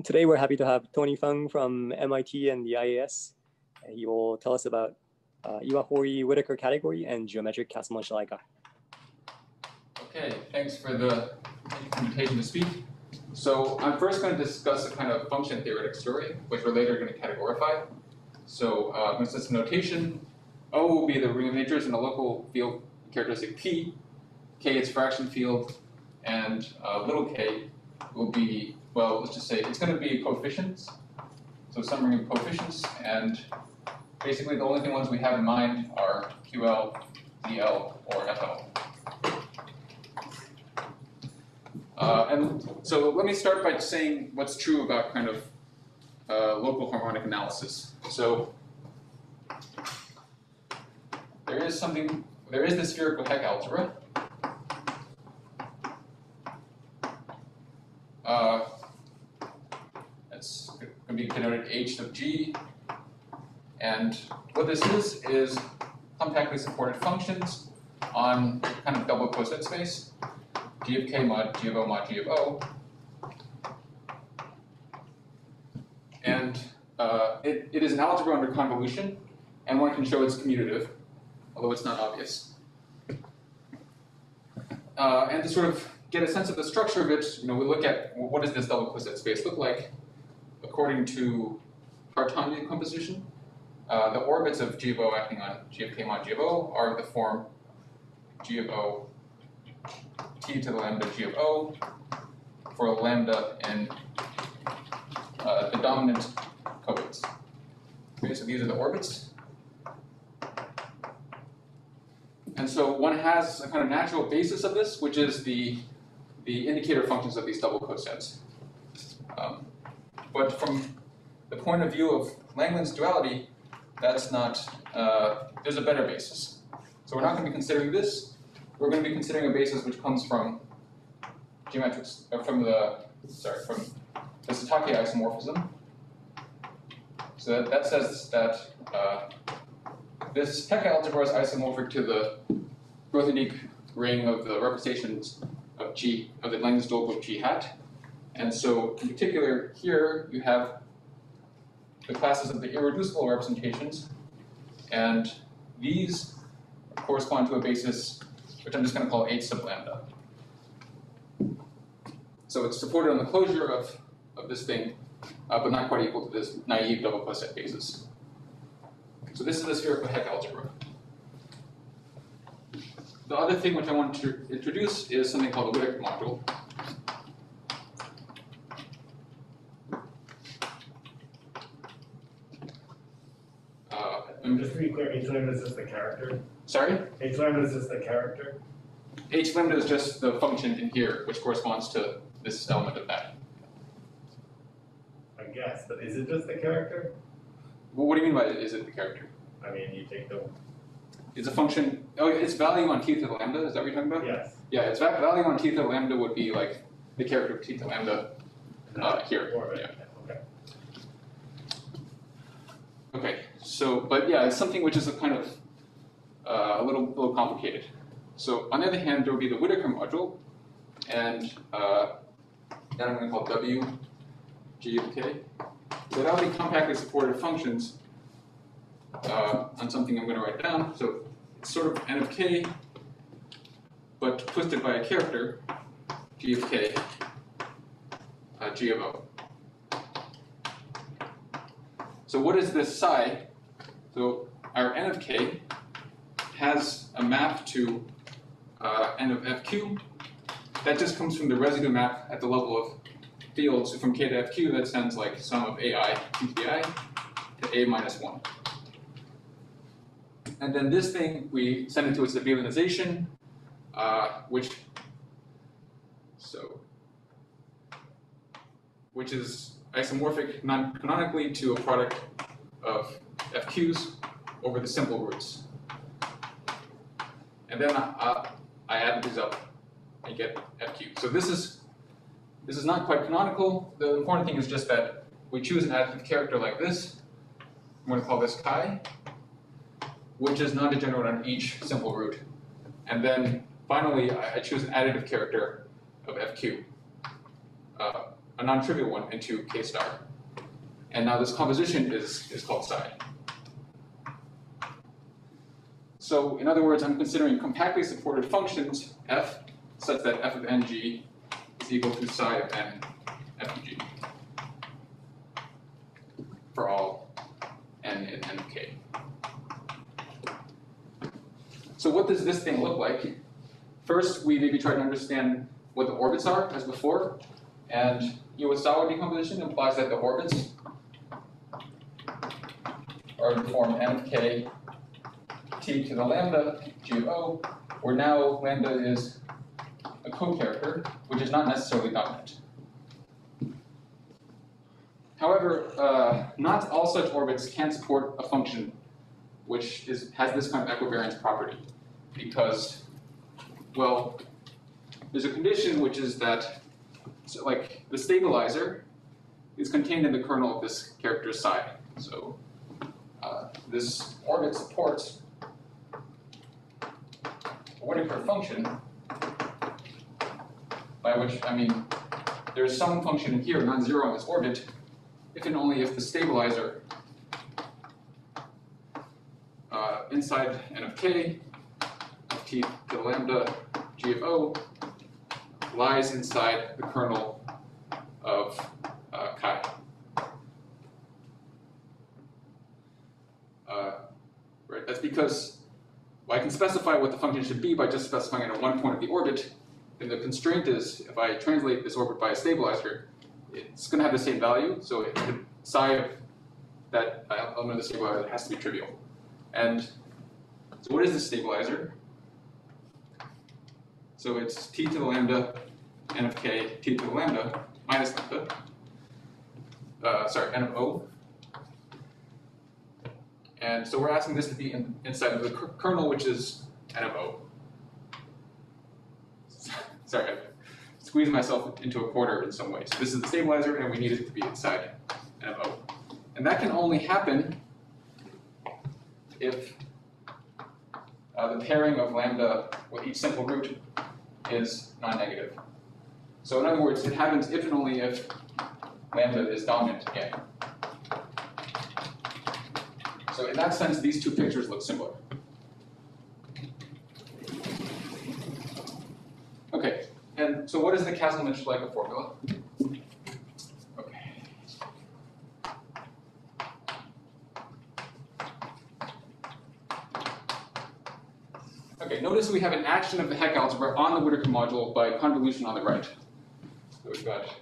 Today we're happy to have Tony Feng from MIT and the IAS. He will tell us about Iwahori-Whittaker category and geometric Casselman-Shalika. Okay, thanks for the invitation to speak. So I'm first going to discuss a kind of function theoretic story, which we're later going to categorify. So I'm going to set some notation. O will be the ring of integers in a local field characteristic P. K its fraction field, and little k will be, well, let's just say it's going to be coefficients. So some ring of coefficients, and basically the only ones we have in mind are QL, DL, or FL. And so let me start by saying what's true about kind of local harmonic analysis. So there is the spherical Heck algebra. It's going to be denoted H of G. And what this is compactly supported functions on kind of double coset space. G of K mod G of O mod G of O. And it is an algebra under convolution, and one can show it's commutative, although it's not obvious. And to sort of get a sense of the structure of it, we look at what does this double coset space look like according to Cartanian composition. The orbits of G of O acting on G of K mod G of O are of the form G of O T to the lambda G of O for lambda in the dominant coordinates. Okay, so these are the orbits. And so one has a kind of natural basis of this, which is the indicator functions of these double cosets. But from the point of view of Langland's duality, that's not, there's a better basis. So we're not going to be considering this. We're going to be considering a basis which comes from geometrics, from the Satake isomorphism. So that says that this Heck algebra is isomorphic to the Grothendieck ring of the representations of G, of the Langland's dual group G hat. And so in particular, here you have the classes of the irreducible representations, and these correspond to a basis which I'm just going to call H sub lambda. So it's supported on the closure of this thing, but not quite equal to this naive double coset basis. So this is the spherical Heck algebra. The other thing which I want to introduce is something called the Whittaker module. Just to be clear, H lambda is just the character? Sorry? H lambda is just the character? H lambda is just the function in here, which corresponds to this element of that. I guess, but is it just the character? Well, what do you mean by is it the character? I mean, you take the... It's a function, oh, its value on t to the lambda, is that what you're talking about? Yes. Yeah, its value on t to the lambda would be like the character of t to the lambda here. Yeah. Okay. Okay, so, but yeah, it's something which is a kind of a little complicated. So on the other hand, there will be the Whittaker module, and that I'm going to call W, G of K. So that will be compactly supported functions on something I'm going to write down. So it's sort of N of K, but twisted by a character, G of K, G of O. So what is this psi? So our N of K has a map to N of FQ. That just comes from the residue map at the level of fields. So from K to FQ, that sounds like sum of AI TTI to A minus 1. And then this thing, we send it to its abelianization, which is isomorphic non-canonically to a product of FQs over the simple roots. And then I add these up and get FQ. So this is not quite canonical. The important thing is just that we choose an additive character like this. I'm going to call this chi, which is non-degenerate on each simple root. And then finally, I choose an additive character of FQ. a non-trivial one into k star. And now this composition is called psi. So in other words, I'm considering compactly supported functions f such that f of ng is equal to psi of n f of g for all n in n of k. So what does this thing look like? First, we maybe try to understand what the orbits are as before, and Iwasawa decomposition implies that the orbits are in the form n of k t to the lambda g of o, where now lambda is a co-character, which is not necessarily dominant. However, not all such orbits can support a function which has this kind of equivariance property, because, well, there's a condition which is that, so like, the stabilizer is contained in the kernel of this character psi. So this orbit supports a Whittaker function, by which I mean there's some function here, non-zero on this orbit, if and only if the stabilizer inside n of k of t to the lambda g of o lies inside the kernel of chi. Right, that's because, well, I can specify what the function should be by just specifying it at one point of the orbit. And the constraint is, if I translate this orbit by a stabilizer, it's going to have the same value. So the psi of that element of the stabilizer has to be trivial. And so what is the stabilizer? So it's t to the lambda n of k t to the lambda minus lambda. N of o. And so we're asking this to be inside of the kernel, which is n of o. Sorry, I squeezed myself into a corner in some way. So this is the stabilizer, and we need it to be inside n of o. And that can only happen if the pairing of lambda with each simple root is non-negative. So in other words, it happens if and only if lambda is dominant again. So in that sense, these two pictures look similar. Okay, and so what is the Casselman-Shalika formula? Okay. Okay, notice we have an action of the Heck algebra on the Whittaker module by convolution on the right. So we've got,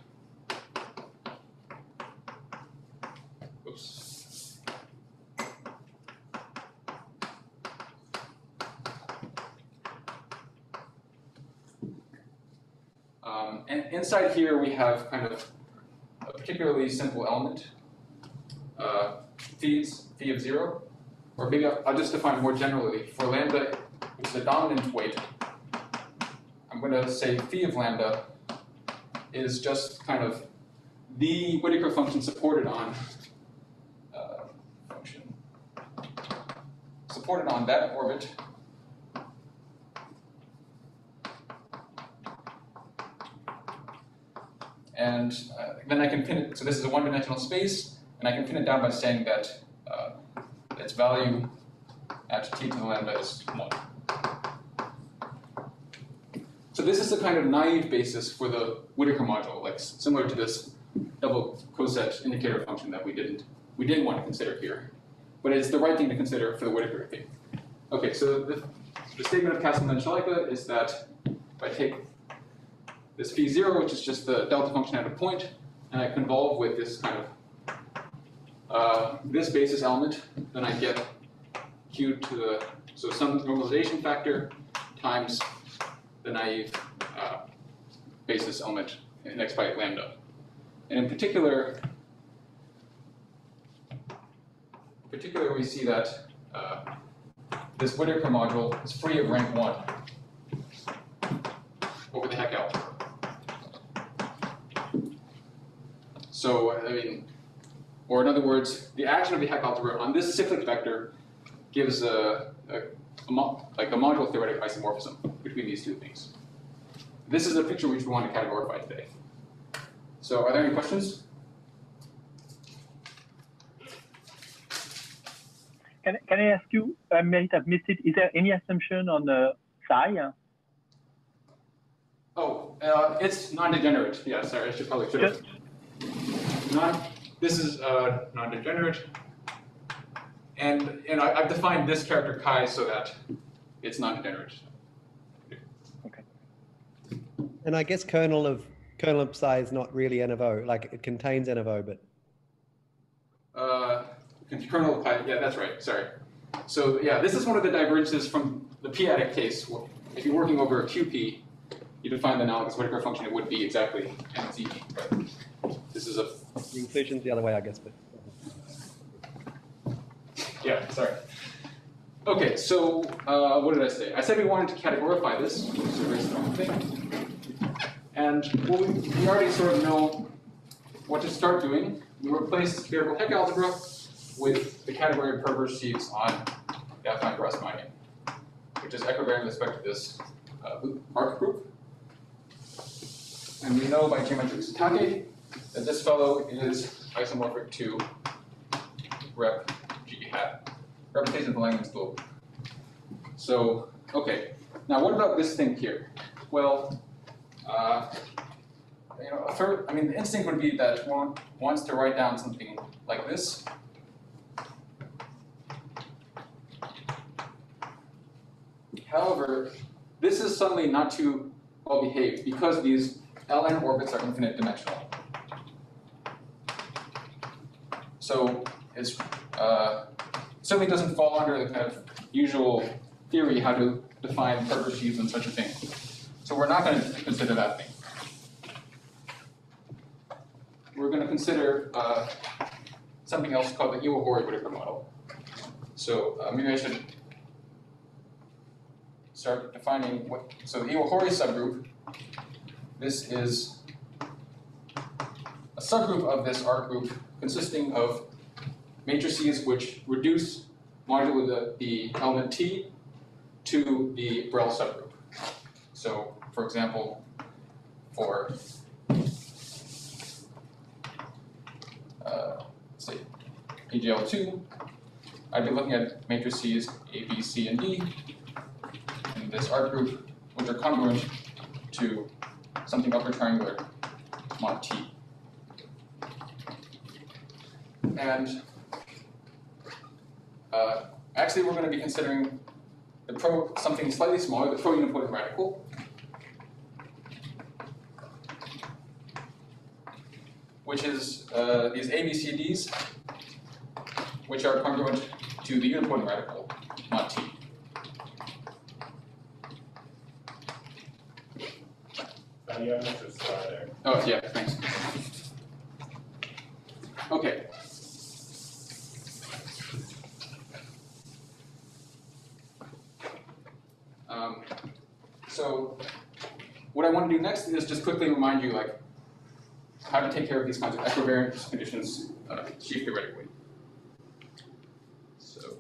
oops. And inside here we have kind of a particularly simple element, phi of 0, or maybe I'll just define more generally. For lambda, which is the dominant weight, I'm going to say phi of lambda is just kind of the Whittaker function supported on that orbit. And then I can pin it, so this is a one-dimensional space, and I can pin it down by saying that its value at t to the lambda is 1. So this is a kind of naive basis for the Whittaker module, like similar to this double coset indicator function that we didn't want to consider here. But it's the right thing to consider for the Whittaker thing. Okay, so the statement of Casselman-Shalika is that if I take this phi 0, which is just the delta function at a point, and I convolve with this kind of this basis element, then I get q to the, so some normalization factor times the naive basis element in x by lambda. And in particular we see that this Whittaker module is free of rank 1 over the Heck algebra. So, I mean, or in other words, the action of the Heck algebra on this cyclic vector gives a module theoretic isomorphism between these two things. This is a picture which we want to categorify today. So are there any questions? Can I ask you, I might have missed it, is there any assumption on the psi? Oh, it's non-degenerate. Yeah, sorry, I should have. This is non-degenerate. And I've defined this character chi so that it's non-degenerate. Okay. And I guess kernel of psi is not really N of O, like it contains N of O, but. Kernel of pi, yeah, that's right, sorry. So yeah, this is one of the divergences from the p-adic case. If you're working over a QP, you define the analogous Whittaker function, it would be exactly NZ. But this is a... The inclusion's the other way, I guess, but... Yeah, sorry. Okay, so what did I say? I said we wanted to categorify this, which is a very strong thing. And well, we already sort of know what to start doing. We replace variable Heck algebra with the category of perverse sheaths on the affine Ross binding, which is equivariant with respect to this arc group. And we know by geometric syntactic that this fellow is isomorphic to rep G hat, representation of the Langlands globe. So, okay, now what about this thing here? Well, the instinct would be that one wants to write down something like this. However, this is suddenly not too well behaved because these Ln orbits are infinite dimensional. So it's certainly doesn't fall under the kind of usual theory how to define perverse sheaths and such a thing. So we're not going to consider that thing. We're going to consider something else called the Iwahori-Whittaker model. So maybe I should start defining what. So the Iwahori subgroup. This is a subgroup of this R group consisting of matrices which reduce modulo the element T to the Borel subgroup. So, for example, for let's see, PGL2, I'd be looking at matrices A, B, C, and D in this R group, which are congruent to something upper triangular mod T. And actually, we're going to be considering the something slightly smaller, the pro-unipotent radical. Which is these ABCDs, which are congruent to the unipotent radical mod T. You have Mr. Star there. Oh, yeah, thanks. Okay. So what I want to do next is just quickly remind you how to take care of these kinds of equivariant conditions sheaf theoretically. So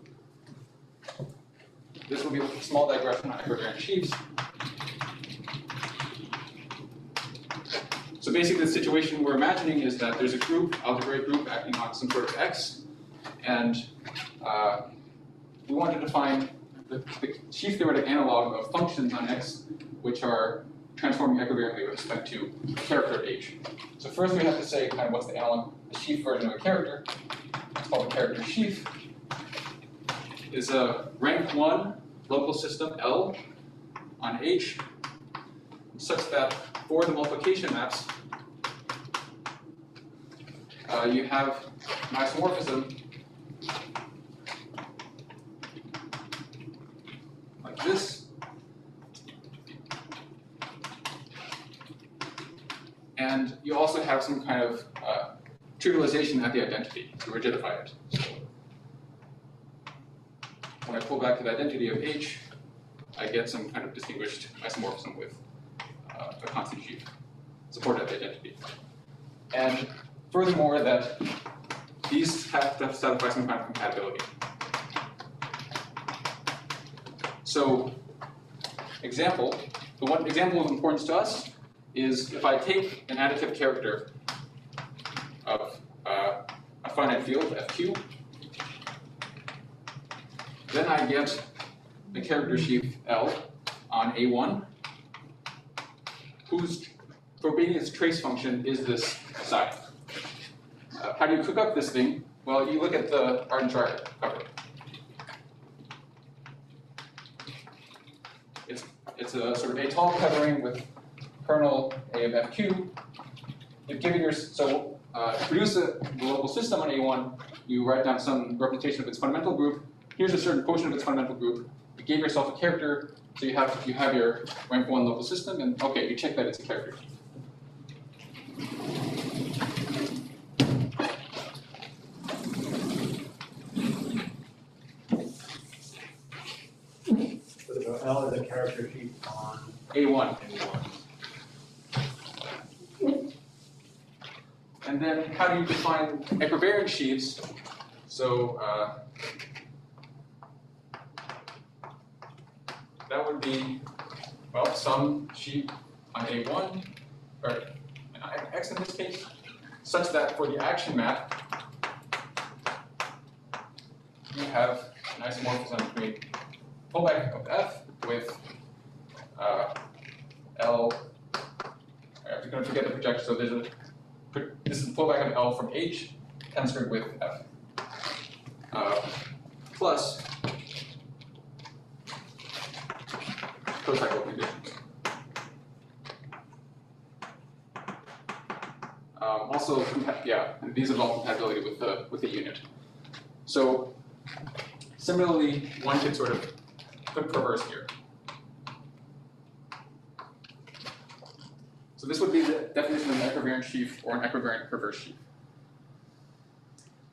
this will be a small digression on equivariant sheaves. So basically the situation we're imagining is that there's a group, algebraic group, acting on some sort of X, and we want to define the sheaf theoretic analog of functions on X which are transforming equivariantly with respect to a character H. So first we have to say kind of what's the analog, the sheaf version of a character. It's called a character sheaf. Is a rank 1 local system L on H such that for the multiplication maps you have an isomorphism like this. And you also have some kind of trivialization at the identity to rigidify it. So when I pull back to the identity of H, I get some kind of distinguished isomorphism with a constant sheaf supported at the identity. And furthermore, that these have to satisfy some kind of compatibility. So, the one example of importance to us is if I take an additive character finite field, FQ. Then I get the character sheath L on A1, whose Frobenius trace function is this psi. How do you cook up this thing? Well, you look at the Arden chart cover. It's a sort of a tall covering with kernel A of FQ. You've given your, so to produce the local system on A1, you write down some representation of its fundamental group. Here's a certain quotient of its fundamental group. You gave yourself a character, so you have your rank 1 local system, and okay, you check that it's a character. So L is a character sheet on A1. A1. And then how do you define equivariant sheaves? So that would be, well, some sheaf on A1, or an X in this case, such that for the action map, you have an isomorphism between pullback of F with L. I'm going to forget the projection. So there's this is the pullback of L from H tensor with F plus co-cycle conditions. Also, yeah, these involve compatibility with the unit. So similarly, one could sort of put perverse here. So this would be the definition of an equivariant sheaf or an equivariant perverse sheaf.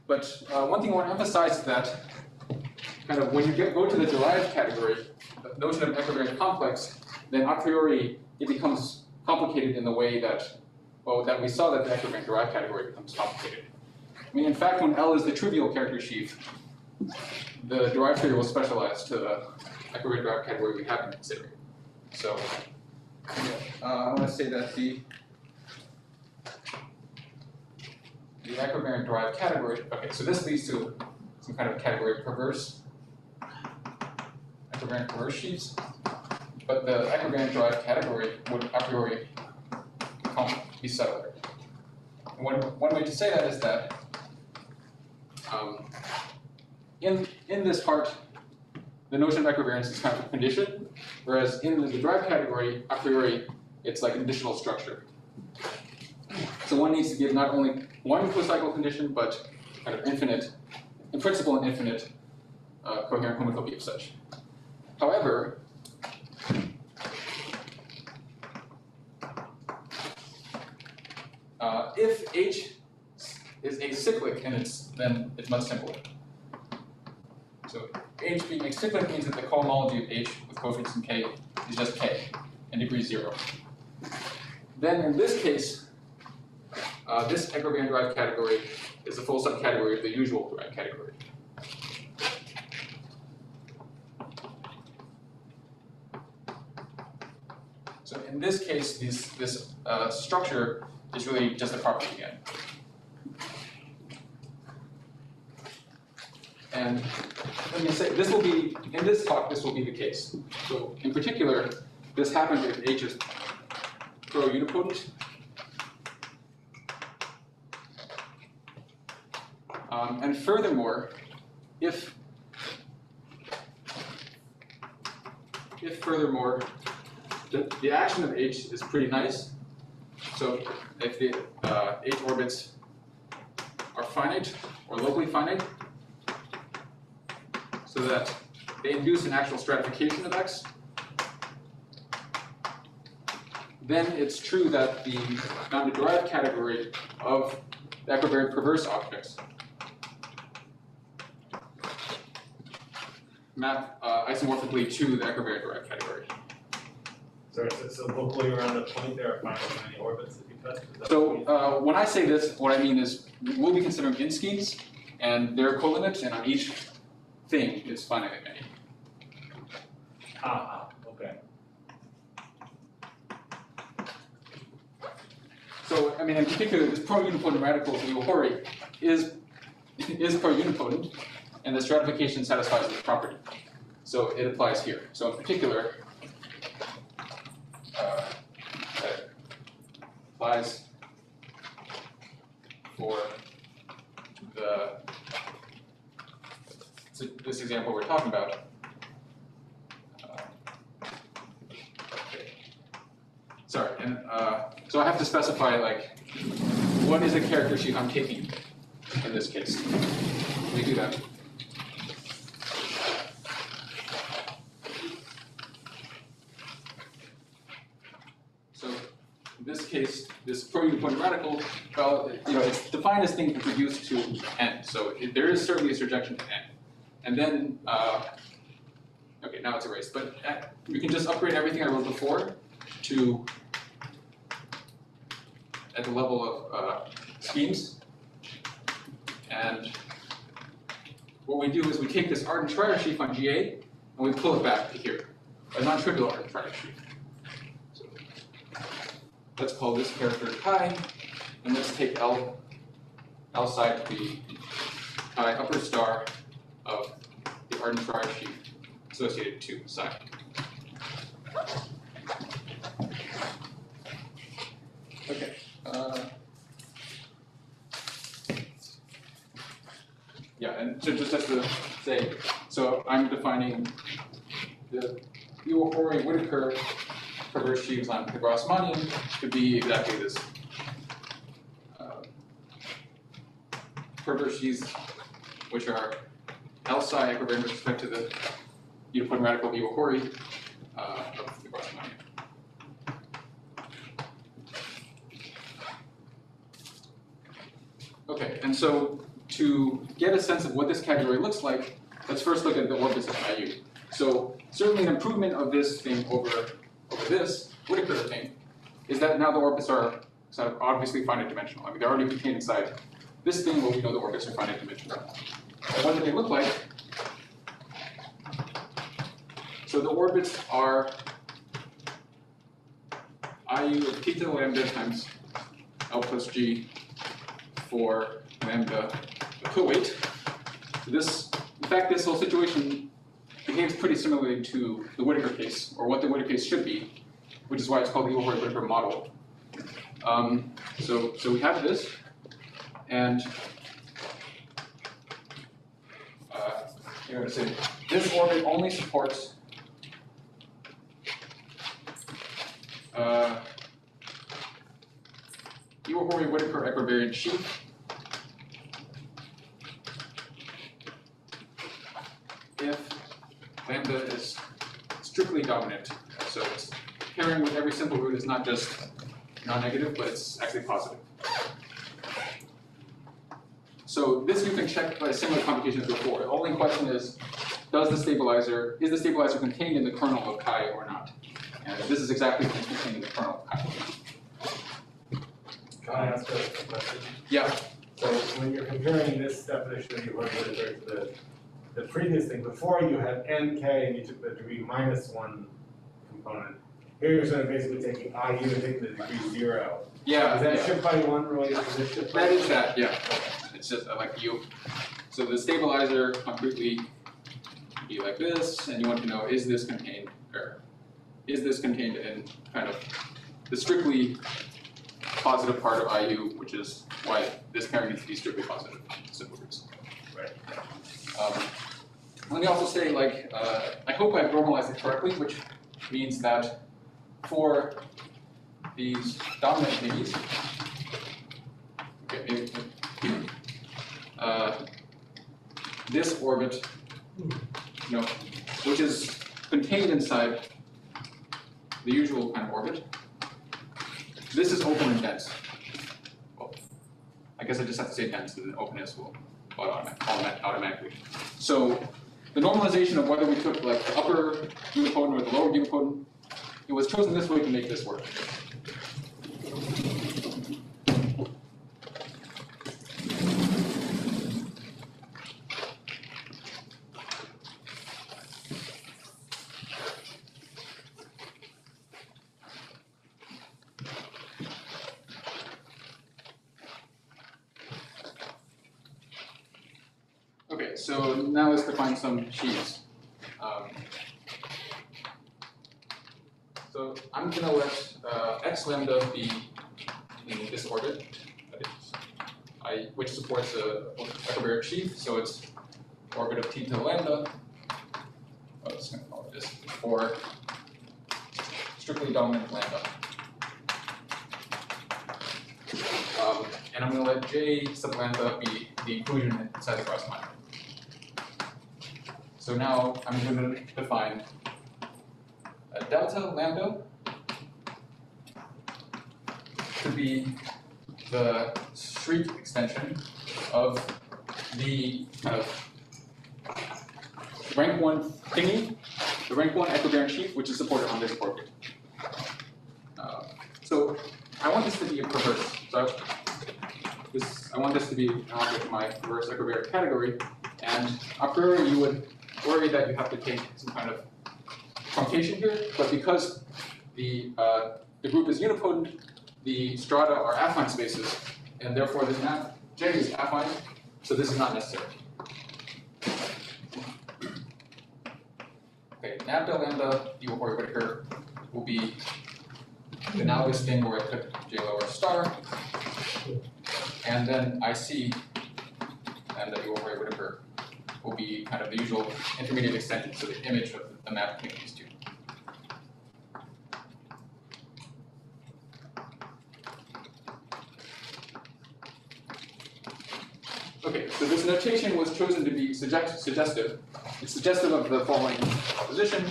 But one thing I want to emphasize is that kind of when you go to the derived category, the notion of equivariant complex, then a priori it becomes complicated in the way that, well, that we saw that the equivariant derived category becomes complicated. I mean, in fact, when L is the trivial character sheaf, the derived theory will specialize to the equivariant derived category we have been considering. So I want to say that the equivariant derived category, okay, so this leads to some kind of category of perverse, equivariant perverse sheaves, but the equivariant derived category would a priori be subtler. And one way to say that is that in this part, the notion of equivariance is kind of a condition, whereas in the derived category, a priori, it's like an additional structure. So one needs to give not only one co-cycle condition, but kind of infinite, in principle, an infinite coherent homotopy of such. However, if H is acyclic, and then it's much simpler. So H being acyclic means that the cohomology of H with coefficients in K is just K, and degree 0. Then in this case, this equivariant derived category is a full subcategory of the usual derived category. So in this case, this structure is really just a property again. And let me say, this will be, in this talk, this will be the case. So in particular, this happens if H is pro-unipotent. And furthermore, if furthermore, the action of H is pretty nice. So if the H orbits are finite or locally finite, so that they induce an actual stratification of X, then it's true that the derived category of the equivariant perverse objects map isomorphically to the equivariant derived category. So locally around the point there are finitely many orbits that you test? So when I say this, what I mean is we'll be considering in-schemes, and they're colimits, and on each thing is finitely many. Okay. So, I mean, in particular, this pro-unipotent radical of Iwahori is is pro-unipotent, and the stratification satisfies this property. So it applies here. So in particular, that applies for this example we're talking about. Sorry, and so I have to specify like what is the character sheaf I'm taking in this case. Let me do that. So in this case, this pro-unipotent radical, well, it's defined as things which reduce to n. So there is certainly a surjection to n. And then, okay, now it's erased. But we can just upgrade everything I wrote before to at the level of schemes. And what we do is we take this ardent trier sheaf on GA and we pull it back to here, a non-trivial ardent trier sheaf. So let's call this character chi, and let's take L side to be chi upper star of the ardent trier sheaf associated to psi. Okay. Yeah, and so just as to say, so I'm defining the Iwahori-Whittaker perverse sheaves on the Grassmannian to be exactly this. Perverse sheaves, which are L psi equivariant with respect to the unipotent radical of Iwahori of the Grassmannian. Okay, and so to get a sense of what this category looks like, let's first look at the orbits of IU. So certainly an improvement of this thing over this Whittaker thing is that now the orbits are sort of obviously finite dimensional. I mean, they're already contained inside this thing where we know the orbits are finite dimensional. And what do they look like? So the orbits are IU of theta lambda times L plus G for lambda co-weight. This, in fact, this whole situation behaves pretty similarly to the Whittaker case, or what the Whittaker case should be, which is why it's called the Iwahori-Whittaker model. So we have this, and this orbit only supports Iwahori-Whittaker equivariant sheaf if lambda is strictly dominant. So it's pairing with every simple root is not just non-negative, but it's actually positive. So this you can check by a similar computation as before. The only question is the stabilizer contained in the kernel of chi or not? And this is exactly what's contained in the kernel of chi. Can I ask a question? Yeah. So when you're comparing this definition of Iwahori-Whittaker to the previous thing, before you had nk and you took the degree -1 component. Here you're sort of basically taking IU and taking the degree 0. Yeah. Is that shift by 1 related to this shift by 1? That is that, yeah. It's just like U. So the stabilizer concretely would be like this, and you want to know, is this contained in kind of the strictly positive part of IU, which is why this pairing needs to be strictly positive, simple roots. Right. Let me also say, like, I hope I've normalized it correctly, which means that for these dominant thingies, okay, this orbit, which is contained inside the usual kind of orbit, this is open and dense. Well, I guess I just have to say dense, and then openness will automatically. So the normalization of whether we took like the upper unipotent or the lower unipotent, it was chosen this way to make this work. so now let's define some sheaths. So I'm going to let x lambda be in this orbit, which supports a hyperbaric sheath, so it's orbit of t to the lambda. Oh, it's going to call it this for strictly dominant lambda. And I'm going to let j sub lambda be the inclusion inside the cross line. So now I'm going to define a delta lambda to be the street extension of the kind of rank 1 thingy, the rank 1 equivariant sheath, which is supported on this orbit. So I want this to be a perverse. So I want this to be an object of my perverse equivariant category, and a priori you would worry that you have to take some kind of truncation here, but because the group is unipotent, the strata are affine spaces, and therefore this map J is affine, so this is not necessary. Okay, lambda lambda Iwahori-Whittaker will be the analogous thing where I put J lower star, and then IC lambda Iwahori-Whittaker will be kind of the usual intermediate extension, so the image of the map between these two. Okay, so this notation was chosen to be suggestive. It's suggestive of the following proposition,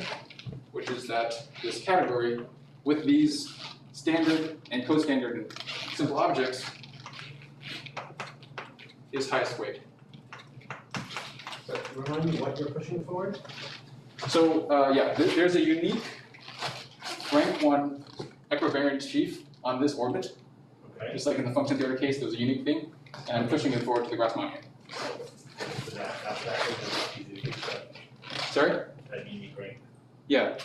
which is that this category with these standard and co-standard and simple objects is highest weight. So remind me what you're pushing forward? So yeah, there's a unique rank 1 equivariant sheath on this orbit. Okay. Just like in the function theory case, there's a unique thing, and I'm pushing it forward to the Grassmannian. So that is easy to accept. Sorry? That unique rank. Yeah.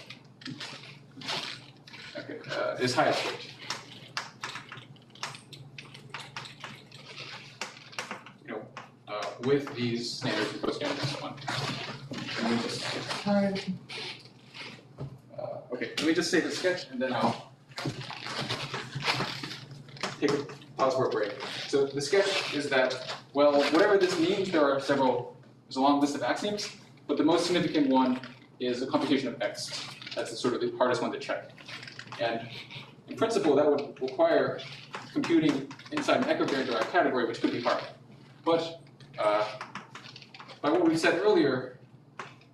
Okay, is highest weight. You know, with these standards and co-standards and so on. Let me just take time. Okay, let me just save the sketch and then I'll take a pause for a break. So the sketch is that, well, whatever this means, there's a long list of axioms, but the most significant one is a computation of x. That's the sort of the hardest one to check. And in principle, that would require computing inside an equivariant derived category, which could be hard. But by what we said earlier,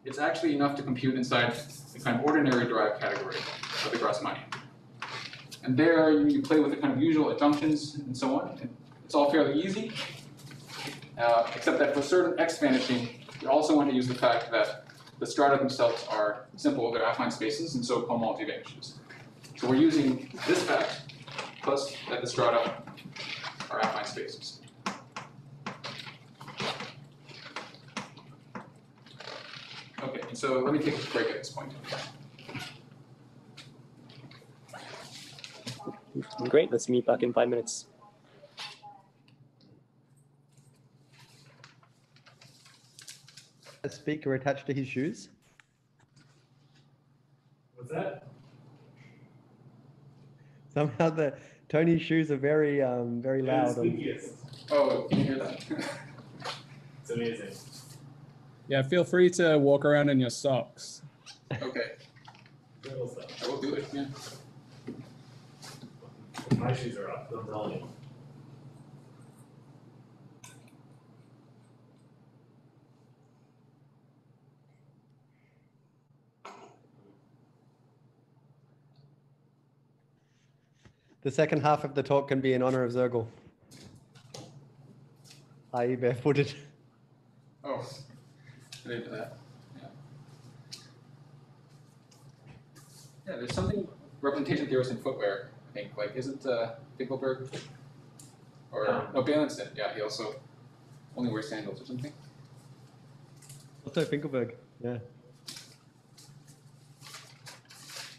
it's actually enough to compute inside the kind of ordinary derived category of the Grassmannian. And there you play with the kind of usual adjunctions and so on. And it's all fairly easy, except that for certain x vanishing, you also want to use the fact that the strata themselves are simple, they're affine spaces, and so call multivations. So we're using this fact, plus that the strata are affine spaces. Okay, and so let me take a break at this point. Great, let's meet back in 5 minutes. A speaker attached to his shoes. What's that? Somehow Tony's shoes are very very loud. Oh, can you hear that? It's amazing. Yeah, feel free to walk around in your socks. Okay, Little stuff. I will do it, yeah. My shoes are up, I'm telling you. The second half of the talk can be in honor of Zergel, i.e. barefooted. Oh, I didn't do that. Yeah. Yeah, there's something representation theorist in footwear, I think. Like, isn't Finkelberg or no Bailenson? Yeah, he also only wears sandals or something. Also Finkelberg, yeah.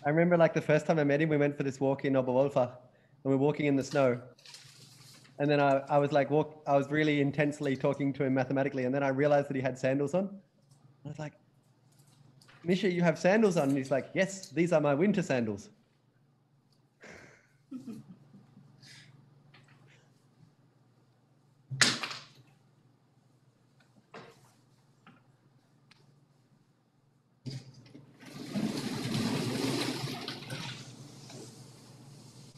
I remember like the first time I met him, we went for this walk in Oberwolfa, and we're walking in the snow. And then I was like, I was really intensely talking to him mathematically. And then I realized that he had sandals on. I was like, Misha, you have sandals on. And he's like, yes, these are my winter sandals.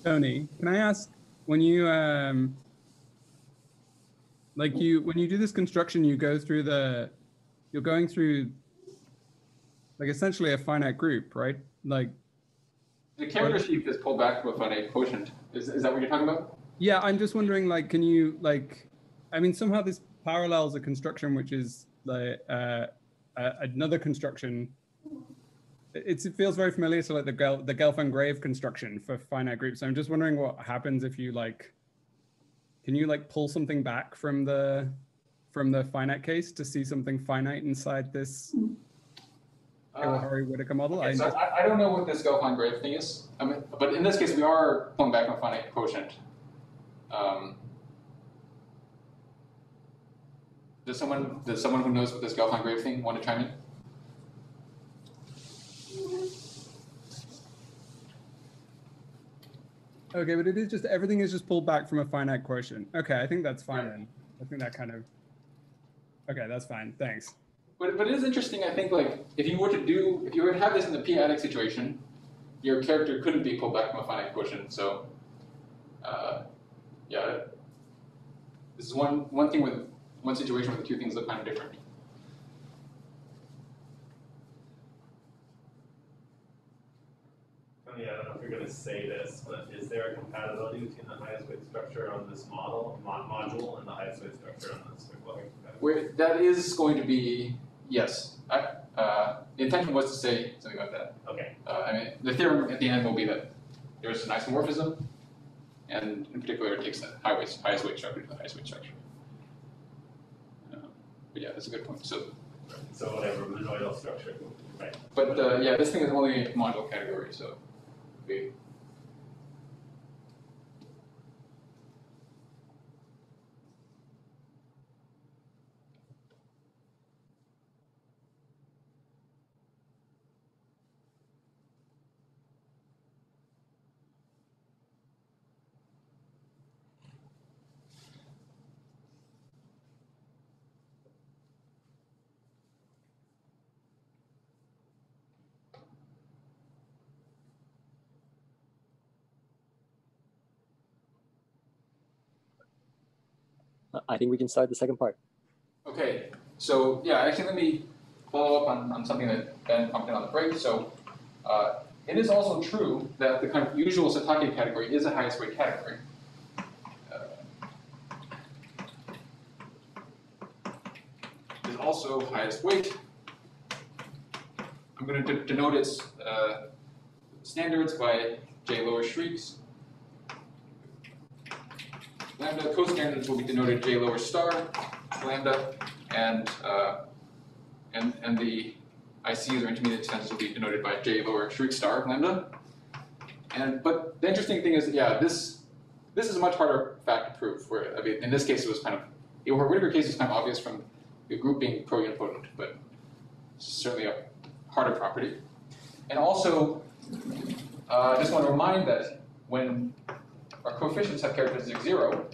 Tony, can I ask, when you when you do this construction, you're going through like essentially a finite group, right? Like the character sheath is pulled back to a finite quotient. Is that what you're talking about? Yeah, I'm just wondering, like, can you, like, I mean, somehow this parallels a construction which is like another construction. It feels very familiar to like the Gelfand-Grave construction for finite groups. I'm just wondering what happens if you like, can you like pull something back from the finite case to see something finite inside this Iwahori-Whittaker model? Okay, I don't know what this Gelfand-Grave thing is. I mean, but in this case, we are pulling back a finite quotient. Does someone who knows what this Gelfand-Grave thing want to chime in? Okay, but it is just, everything is just pulled back from a finite quotient. Okay, I think that's fine then. I think that kind of, okay, that's fine, thanks. But it is interesting, I think, like, if you were to have this in the p-adic situation, your character couldn't be pulled back from a finite quotient, so, yeah. This is one thing with, one situation where the two things look kind of different. Yeah, I don't know if you're going to say this, but is there a compatibility between the highest weight structure on this module and the highest weight structure on this Where that is going to be, yes. The intention was to say something about that. Okay. I mean, the theorem at the end will be that there's an isomorphism, and in particular, it takes the highest weight structure to the highest weight structure. But yeah, that's a good point. So whatever monoidal structure, right? But yeah, this thing is only a module category, so. I think we can start the second part. Okay, so yeah, actually let me follow up on something that Ben pumped in on the break. So it is also true that the kind of usual Satake category is a highest weight category. It is also highest weight. I'm going to denote its standards by J lower shrieks. Lambda co-standards will be denoted J lower star, lambda, and the ICs or intermediate extensions will be denoted by J lower shriek star, lambda. But the interesting thing is, yeah, this is a much harder fact to prove. Where I mean, in this case, it was kind of the Iwahori-Whittaker case is kind of obvious from the group being pro-unipotent, but it's certainly a harder property. And also, I just want to remind that when our coefficients have characteristic 0,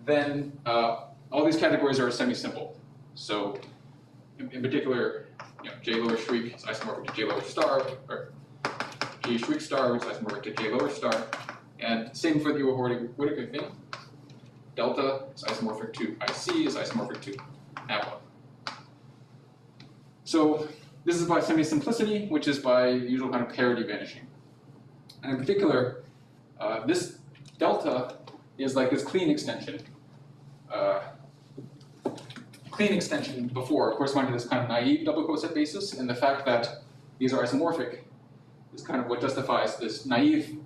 then all these categories are semi-simple. So, in particular, J lower shriek is isomorphic to J lower star, or J shriek star, which is isomorphic to J lower star, and same for the Iwahori-Whittaker thing. Delta is isomorphic to IC, is isomorphic to ABBA. So this is by semi-simplicity, which is by the usual kind of parity vanishing. And in particular, this delta is like this clean extension. Clean extension before corresponding to this kind of naive double coset basis, and the fact that these are isomorphic is kind of what justifies this naive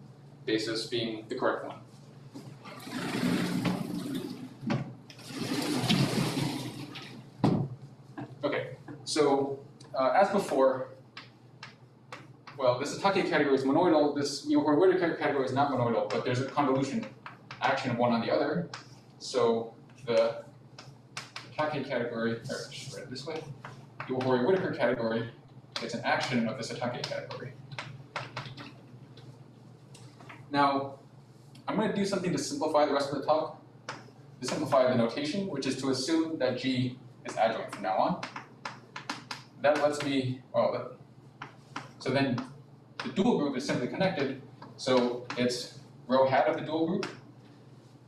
basis being the correct one. Okay, so as before, well, this Satake category is monoidal. This Iwahori-Whittaker category is not monoidal, but there's a convolution action of one on the other. So the Satake category, or just write it this way, Iwahori-Whittaker category gets an action of the Satake category. Now, I'm going to do something to simplify the rest of the talk, to simplify the notation, which is to assume that G is adjoint from now on. That lets me, well, so then the dual group is simply connected, so it's rho hat of the dual group,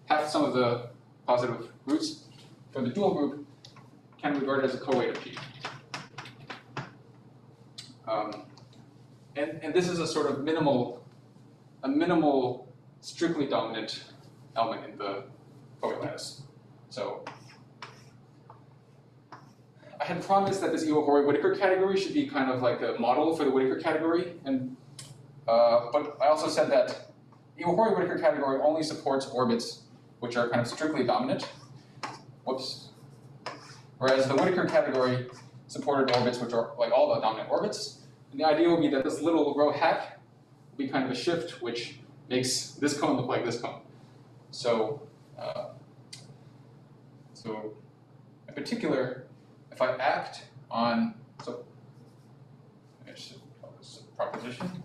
half some of the positive roots for the dual group can be regarded as a co-weight of G. And this is a sort of minimal strictly dominant element in the co-weight lattice. So I had promised that this Iwahori-Whittaker category should be kind of like a model for the Whittaker category, and but I also said that Iwahori-Whittaker category only supports orbits which are kind of strictly dominant. Whoops. Whereas the Whittaker category supported orbits which are like all the dominant orbits. And the idea would be that this little rho hat will be kind of a shift which makes this cone look like this cone. So, in particular, if I act on, so I should call this a proposition.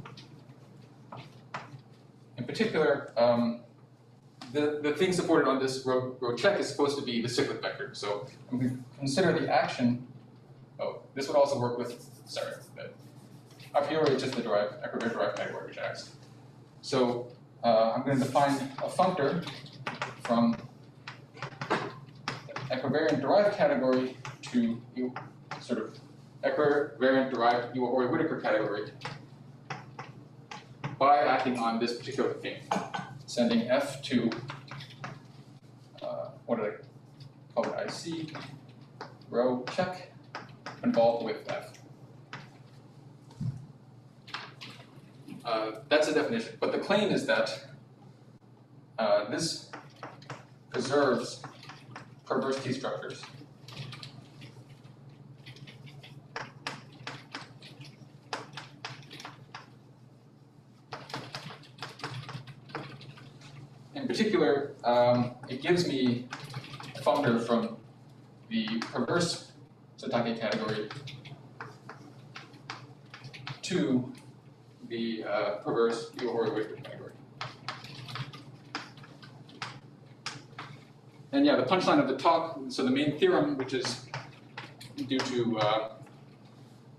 In particular, the thing supported on this row check is supposed to be the cyclic vector. So I'm going to consider the action. Oh, this would also work with, sorry, a priori it's just the equivariant derived category which acts. So I'm going to define a functor from equivariant derived category to sort of equivariant derived Iwahori-Whittaker category by acting on this particular thing, sending f to, what did I call it, IC, row check, involved with f. That's a definition, but the claim is that this preserves perverse T structures. In particular, it gives me a functor from the perverse Satake category to the perverse Iwahori-Whittaker category. And yeah, the punchline of the talk, so the main theorem, which is due to,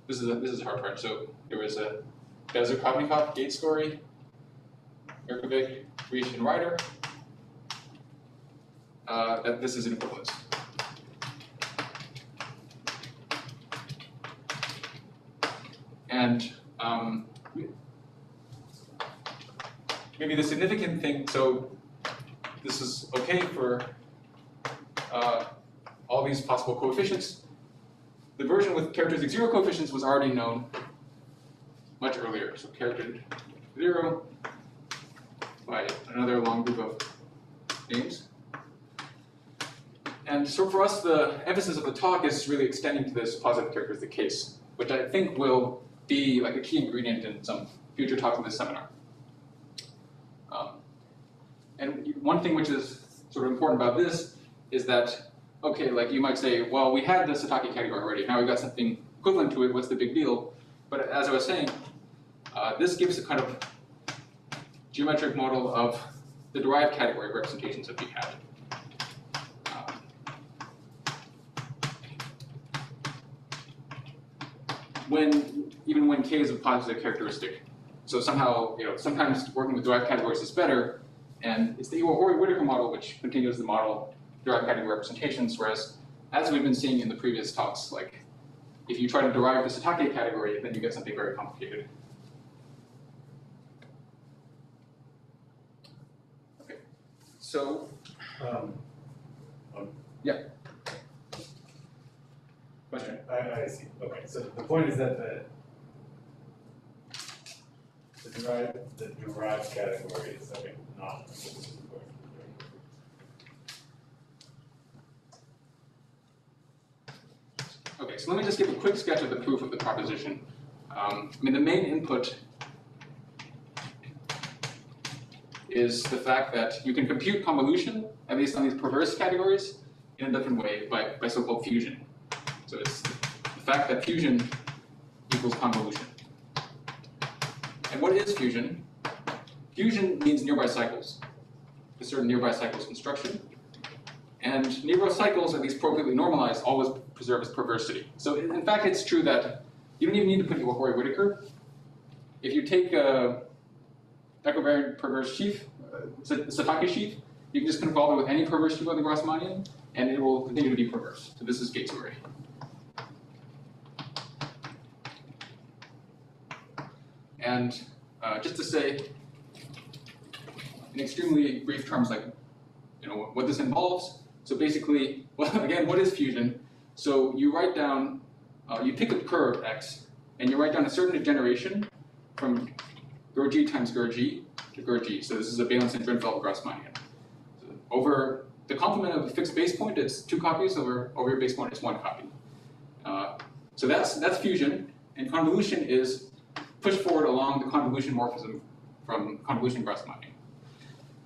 this is a hard part. So there was a Bezir-Kravnikov gate story, Yerkovich, Riesch, and Ryder, that this is an equivalence. And maybe the significant thing, so this is okay for all these possible coefficients. The version with characteristic zero coefficients was already known much earlier. So characteristic zero by another long group of names. And so for us, the emphasis of the talk is really extending to this positive characteristic case, which I think will be like a key ingredient in some future talks in this seminar. And one thing which is sort of important about this is that, okay, like you might say, well, we had the Satake category already, now we've got something equivalent to it, what's the big deal? But as I was saying, this gives a kind of geometric model of the derived category representations that we had. Even when K is a positive characteristic. So somehow, sometimes working with derived categories is better, and it's the Iwahori-Whittaker model which continues the model derived category representations, whereas as we've been seeing in the previous talks, like if you try to derive the Satake category, then you get something very complicated. Okay, so yeah. Question? I see. Okay, so the point is that the derived category is something not. Okay, so let me just give a quick sketch of the proof of the proposition. I mean, the main input is the fact that you can compute convolution, at least on these perverse categories, in a different way by so-called fusion. So it's the fact that fusion equals convolution. And what is fusion? Fusion means nearby cycles, a certain nearby cycles construction. And nearby cycles, at least appropriately normalized, always preserve its perversity. So in fact, it's true that you don't even need to put Iwahori-Whittaker. If you take a equivariant perverse sheath, Satake sheath, you can just convolve it with any perverse sheath of the Grassmannian, and it will continue to be perverse. So this is gate story. And just to say, in extremely brief terms, like what this involves. So basically, well, again, what is fusion? So you write down, you pick a curve x, and you write down a certain degeneration from Gurji times Gurji to Gurji. So this is a valence and Drinfeld-Grassmannian. So over the complement of a fixed base point, it's 2 copies. Over your base point, it's 1 copy. So that's fusion, and convolution is pushed forward along the convolution morphism from convolution Grassmannian.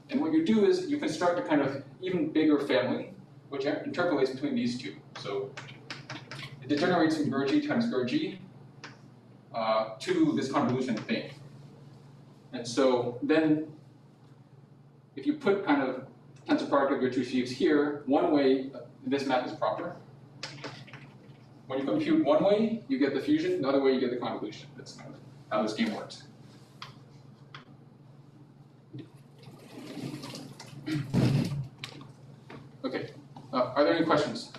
And what you do is you construct a kind of even bigger family, which interpolates between these two. So it degenerates from Gurji times Gurji to this convolution thing. And so then, if you put kind of tensor product of your two sheaves here, one way this map is proper. When you compute one way, you get the fusion. The other way, you get the convolution. That's kind of how this game works. Okay, are there any questions?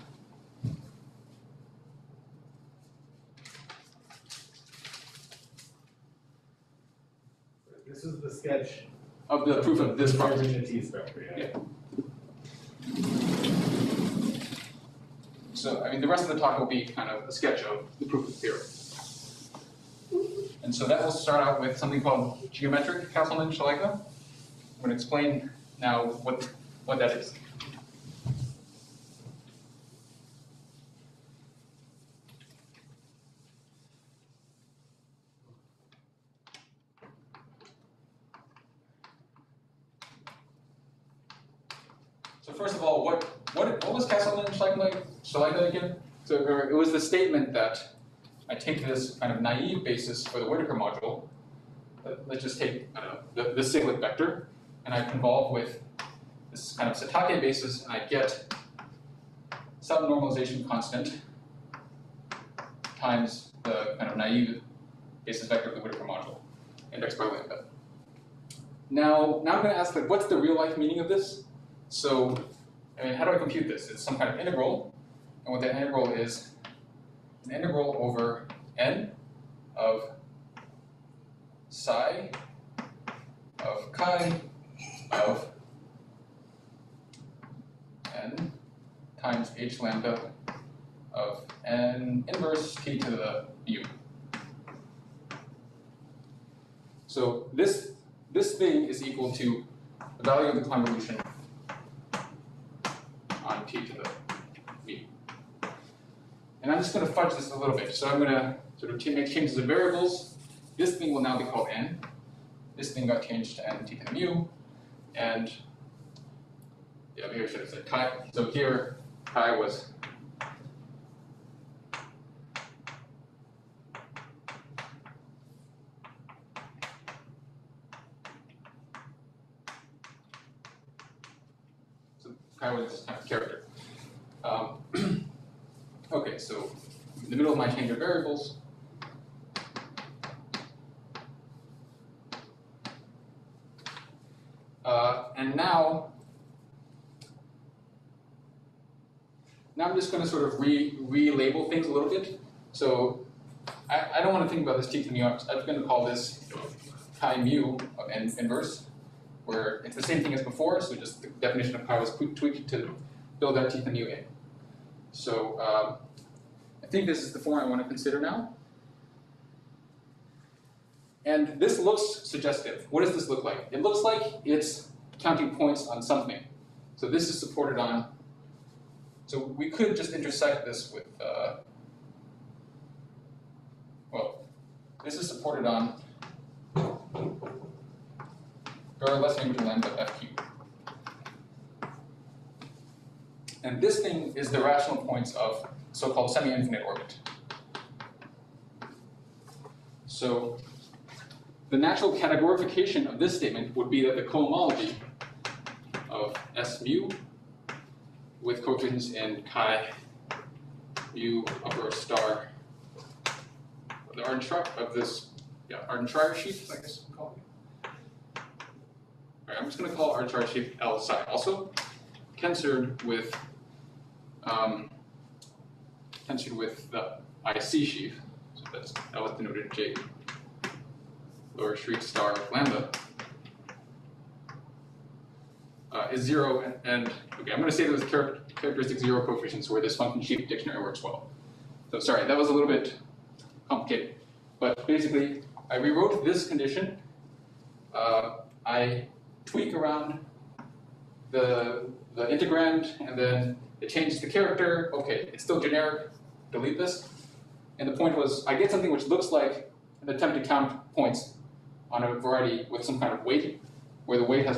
This is the sketch Of the proof of this property. in the T-spectrum. Yeah. So, I mean, the rest of the talk will be kind of a sketch of the proof of the theorem. And so that will start out with something called geometric Casselman-Shalika. I'm going to explain now what that is. So first of all, what was Casselman-Shalika again? So it was the statement that I take this kind of naive basis for the Whittaker module. Let's just take, I don't know, the cyclic vector, and I convolve with this kind of Satake basis, and I get some normalization constant times the kind of naive basis vector of the Whittaker module, indexed by lambda. Now I'm going to ask, like, what's the real life meaning of this? So, I mean, how do I compute this? It's some kind of integral, and what that integral is an integral over n of psi of chi of n times h lambda of n inverse t to the mu. So this thing is equal to the value of the convolution on t to the mu. And I'm just going to fudge this a little bit. So I'm going to sort of make changes of variables. This thing will now be called n. This thing got changed to n t to the mu. And yeah, maybe I should have said chi. So here, chi was this kind of character. Okay, so in the middle of my change of variables, and now I'm just going to sort of relabel things a little bit. So I don't want to think about this t to the mu. I'm going to call this chi mu of n inverse, where it's the same thing as before, so just the definition of chi was tweaked to build that t to the mu in. So I think this is the form I want to consider now. And this looks suggestive. What does this look like? It looks like it's counting points on something. So this is supported on, so we could just intersect this with, well, this is supported on or less than or equal to lambda f cubed. And this thing is the rational points of so-called semi-infinite orbit. So the natural categorification of this statement would be that the cohomology of S mu with coefficients in chi, mu, upper star, the Arden-Schreier of this, Arden-Schreier sheath, I guess we'll call it. All right, I'm just going to call Arden-Schreier sheath L psi. Also, tensored with the IC sheath, so that's L is denoted J lower sheath star of lambda, is 0 and okay, I'm going to say those characteristic 0 coefficients where this function sheath dictionary works well. So sorry, that was a little bit complicated, but basically I rewrote this condition. I tweak around the integrand, and then it changes the character. Okay, it's still generic. Delete this. And the point was, I get something which looks like an attempt to count points on a variety with some kind of weight, where the weight has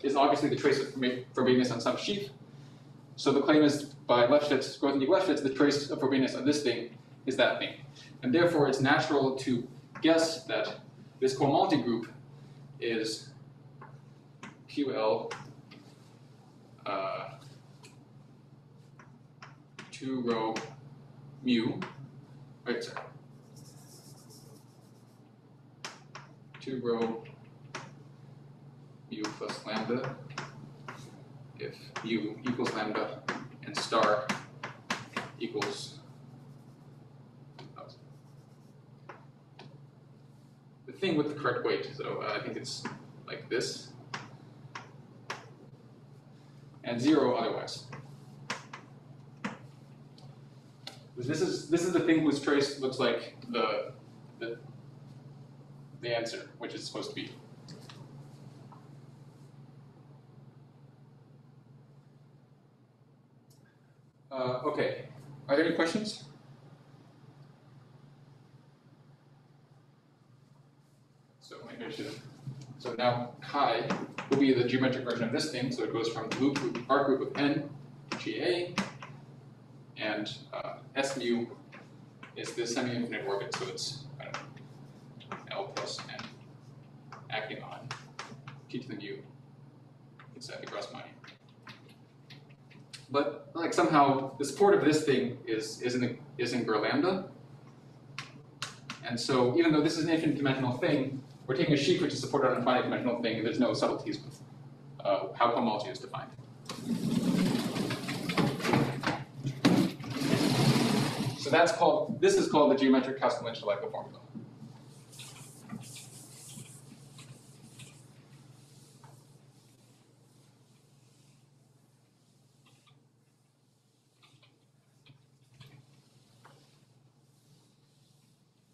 is obviously the trace of forbiddeness on some sheath. So the claim is by Lefschetz, Grothendieck-Lefschetz, the trace of forbiddeness on this thing is that thing. And therefore, it's natural to guess that this cohomology group is QL 2 rho mu, right, sorry. 2 rho mu plus lambda if mu equals lambda and star equals the thing with the correct weight. So I think it's like this, and 0 otherwise. This is the thing whose trace looks like the answer, which it's supposed to be. Okay, are there any questions? So maybe I should. So now chi will be the geometric version of this thing. So it goes from the loop group, arc group of n, GA, and S mu is the semi-infinite orbit. So it's L plus n acting on t to the mu. It's across my. But like somehow the support of this thing is in Gur lambda. And so even though this is an infinite dimensional thing, we're taking a sheaf which is supported on a finite dimensional thing, and there's no subtleties with how cohomology is defined. So this is called the geometric Casselman-Shalika formula.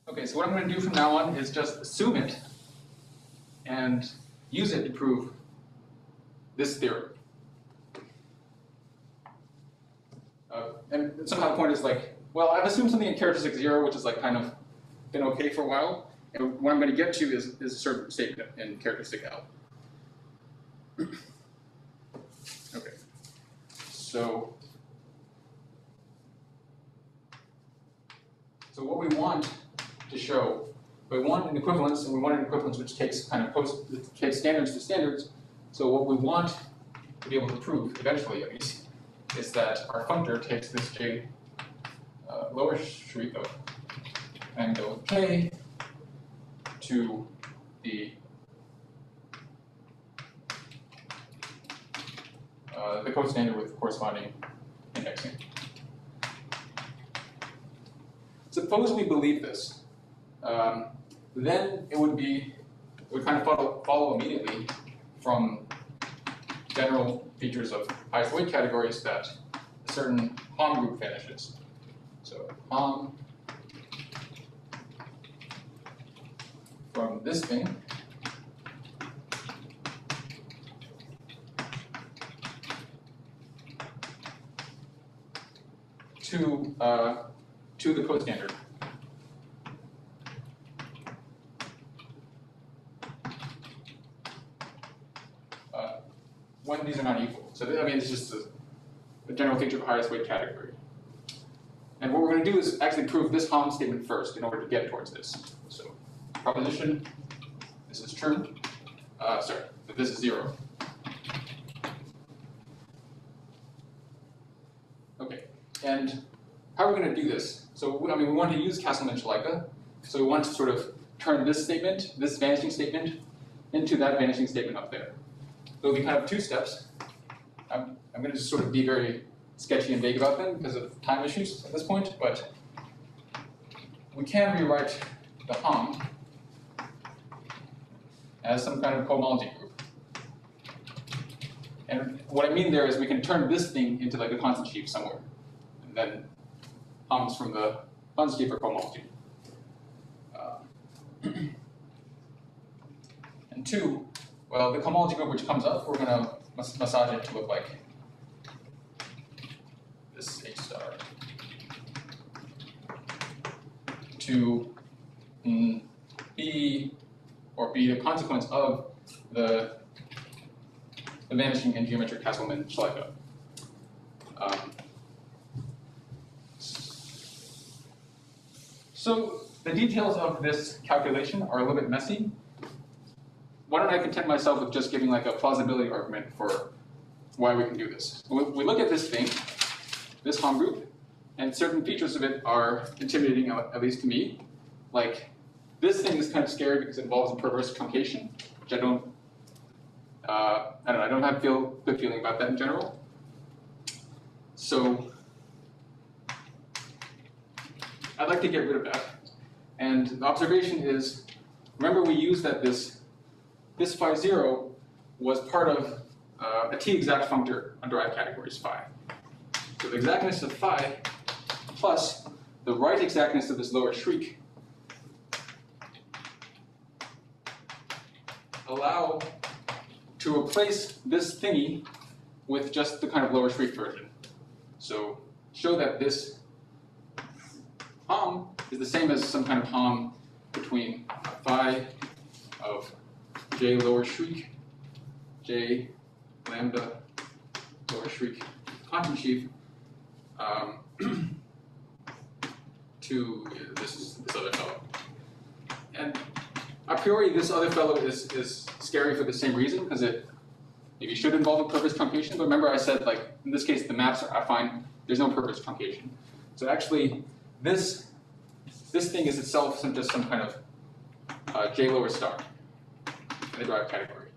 Okay, so what I'm going to do from now on is just assume it and use it to prove this theorem. And somehow the point is like, well, I've assumed something in characteristic 0, which is like kind of been okay for a while. And what I'm going to get to is a certain statement in characteristic L. Okay, so what we want to show, we want an equivalence, and we want an equivalence which takes takes standards to standards. So what we want to be able to prove, eventually at least, is that our functor takes this J lower sheath of angle K to the costandard with corresponding indexing. Suppose we believe this, then it would kind of follow immediately from general features of highest weight categories that a certain Hom group vanishes. So Hom from this thing to the costandard. when these are not equal. So I mean, it's just a general feature of a highest weight category. And what we're going to do is actually prove this Hom statement first in order to get towards this. So proposition, this is true. Sorry, that this is 0. Okay, and how are we going to do this? So I mean, we want to use Casselman-Shalika. So we want to sort of turn this statement, this vanishing statement, into that vanishing statement up there. So it'll be kind of 2 steps. I'm going to just sort of be very sketchy and vague about them because of time issues at this point, but we can rewrite the Hom as some kind of cohomology group. And what I mean there is we can turn this thing into like a constant sheaf somewhere, and then Homs from the constant sheaf are cohomology. And 2, well, the cohomology group which comes up, we're going to massage it to look like this A star to be the consequence of the vanishing in geometric Casselman-Shalika. So the details of this calculation are a little bit messy. Why don't I content myself with just giving like a plausibility argument for why we can do this. We look at this thing, this Hom group, and certain features of it are intimidating, at least to me. Like, this thing is kind of scary because it involves a perverse truncation, which I don't have good feeling about that in general. So I'd like to get rid of that. And the observation is, remember we used that this phi 0 was part of a t-exact functor on derived categories phi. So the exactness of phi plus the right exactness of this lower shriek allow to replace this thingy with just the kind of lower shriek version. So show that this Hom is the same as some kind of Hom between phi of j lower shriek, j lambda lower shriek constant sheaf to this other fellow. And a priori, this other fellow is scary for the same reason, because it maybe should involve a perverse truncation. But remember I said, like, in this case, the maps are fine. There's no perverse truncation. So actually, this thing is itself just some kind of j lower star in the derived category.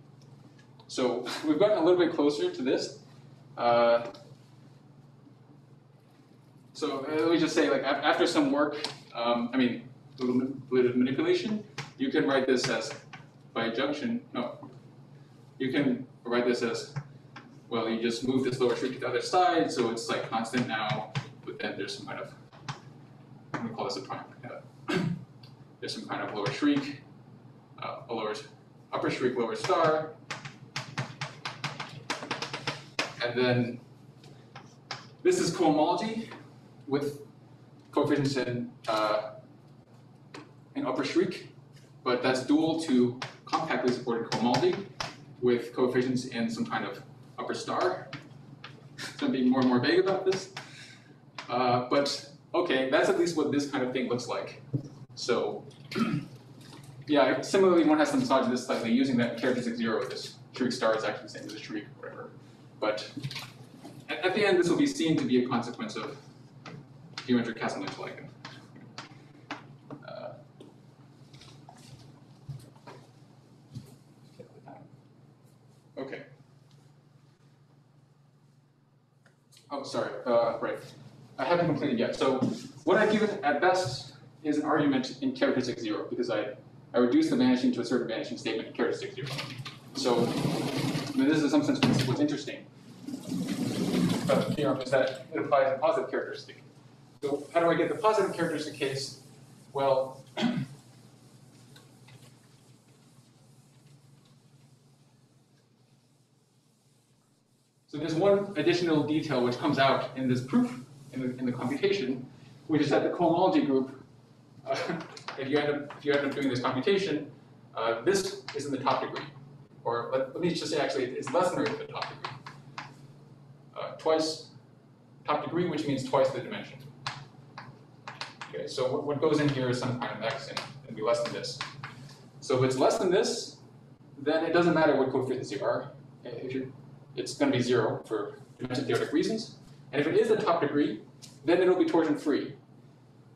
So we've gotten a little bit closer to this. So let me just say, like, after some work, a little bit of manipulation, you can write this as by adjunction. No, you can write this as, well, you just move this lower shriek to the other side, so it's like constant now, but then there's some kind of, I'm going to call this a prime. There's some kind of lower shriek, upper shriek, lower star, and then this is cohomology with coefficients in upper shriek, but that's dual to compactly supported cohomology with coefficients in some kind of upper star. So I'm being more and more vague about this. But okay, that's at least what this kind of thing looks like. So yeah, similarly, one has to massage this slightly using that characteristic 0. This shriek star is actually the same as a shriek, or whatever. But at the end, this will be seen to be a consequence of geometric Casselman-Shalika. Okay. Oh, sorry. Right. I haven't completed yet. So what I've given at best is an argument in characteristic 0, because I reduced the vanishing to a certain vanishing statement in characteristic 0. So this is in some sense what's interesting. But is that it applies a positive characteristic. So how do I get the positive characteristic case? Well, so there's one additional detail which comes out in this proof, in the computation, which is that the cohomology group, if you end up doing this computation, this is in the top degree. Or let me just say, actually, it's less than or equal to the top degree. twice top degree, which means twice the dimension. Okay, so what goes in here is some kind of x, and it'll be less than this. So if it's less than this, then it doesn't matter what coefficients you are. It's going to be 0 for dimension theoretic reasons. And if it is the top degree, then it'll be torsion-free,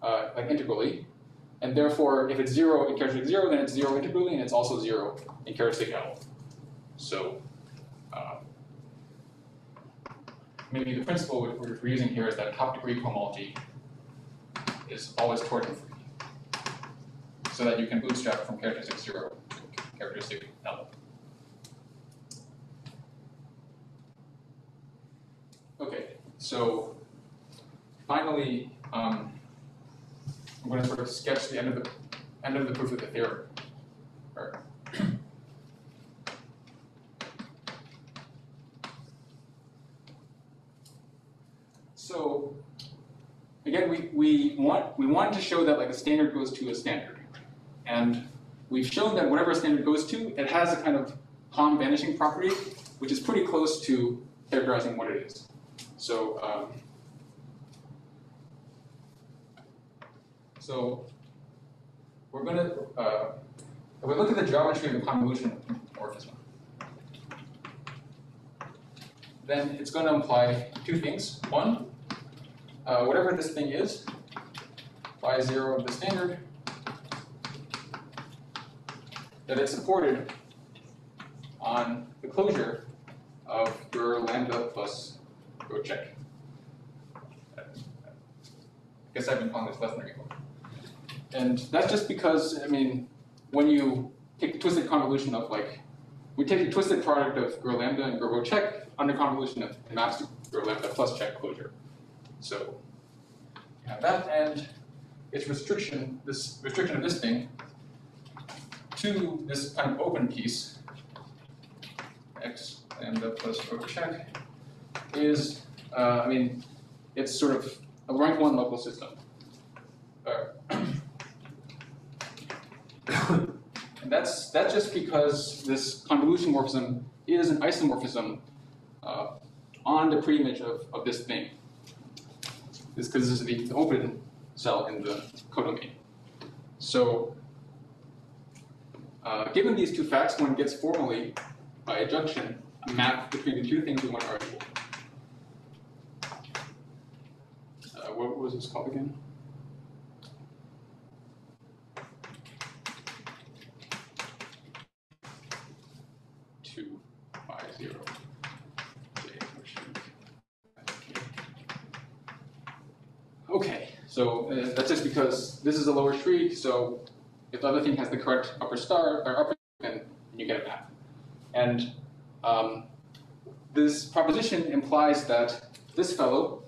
like integrally. And therefore, if it's 0 in characteristic 0, then it's 0 integrally, and it's also 0 in characteristic L. So maybe the principle we're using here is that top degree cohomology is always torsion-free, so that you can bootstrap from characteristic 0 to characteristic L. Okay, so finally, I'm going to sort of sketch the end of the proof of the theorem. So again, we want to show that like a standard goes to a standard, and we've shown that whatever a standard goes to, it has a kind of Hom vanishing property, which is pretty close to characterizing what it is. So we're going to if we look at the geometry of the convolution morphism, then it's going to imply two things. One, whatever this thing is, phi 0 of the standard, that it's supported on the closure of your lambda plus rho check. I guess I've been calling this less than or equal. And that's just because, I mean, when you take the twisted convolution of like, we take the twisted product of rho lambda and rho check under convolution of maps to rho lambda plus check closure. So you have that, and its restriction, this restriction of this thing to this kind of open piece, x lambda plus rho check, is, I mean, it's sort of a rank 1 local system. And that's just because this convolution morphism is an isomorphism on the preimage of this thing. This because this is the open cell in the codomain. So given these two facts, one gets formally, by adjunction, a map between the two things we want to argue. What was this called again? Okay, so that's just because this is a lower street, so if the other thing has the correct upper star, or upper, then you get a map. And this proposition implies that this fellow,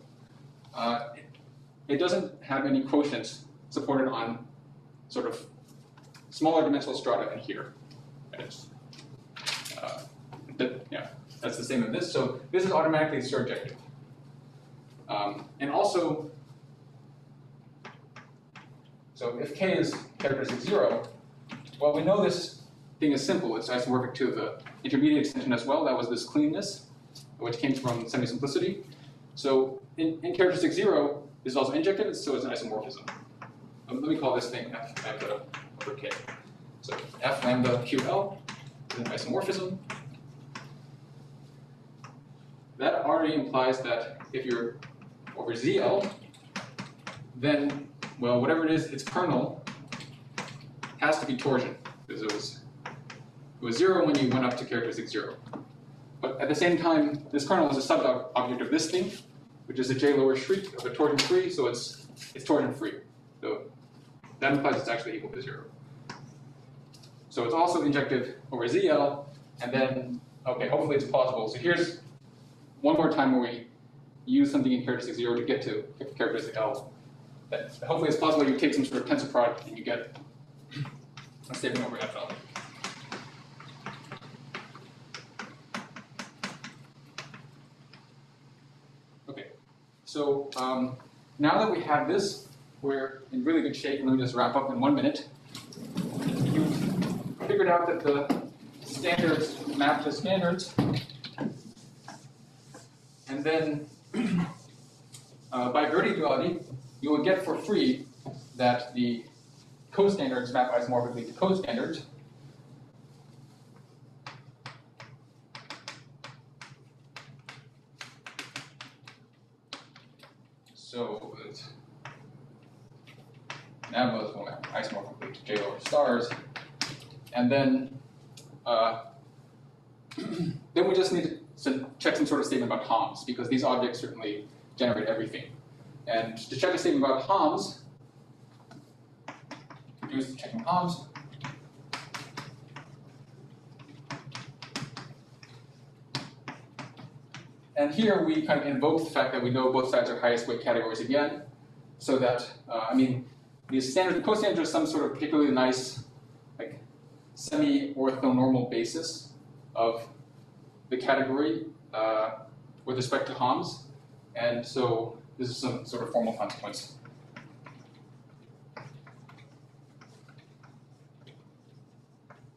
it doesn't have any quotients supported on sort of smaller dimensional strata in here. Yeah, that's the same in this. So this is automatically surjective. And also, so if k is characteristic 0, well, we know this thing is simple. It's isomorphic to the intermediate extension as well. That was this cleanness, which came from semi-simplicity. So in characteristic 0, this is also injective, so it's an isomorphism. Let me call this thing f lambda over k. So f lambda ql is an isomorphism. That already implies that if you're over ZL, then, well, whatever it is, its kernel has to be torsion, because it was 0 when you went up to characteristic 0. But at the same time, this kernel is a sub-object of this thing, which is a J lower street of a torsion-free, so it's torsion-free. So that implies it's actually equal to 0. So it's also injective over ZL, and then, okay, hopefully it's plausible. So here's one more time where we use something in characteristic 0 to get to characteristic L. That hopefully it's plausible you take some sort of tensor product and you get a statement over FL. Okay, so now that we have this, we're in really good shape. Let me just wrap up in 1 minute. You've figured out that the standards map to standards And then by Verdi duality, you will get for free that the co-standards map isomorphically to co-standards. So it's Nablas will map isomorphically to J over stars. And then then we just need to check some sort of statement about HOMs, because these objects certainly generate everything. And to check a statement about HOMs, introduce checking HOMs. And here we kind of invoke the fact that we know both sides are highest weight categories again, so that, I mean, these standard co-standards are some sort of particularly nice, like, semi-orthonormal basis of the category with respect to HOMs. And so this is some sort of formal consequence.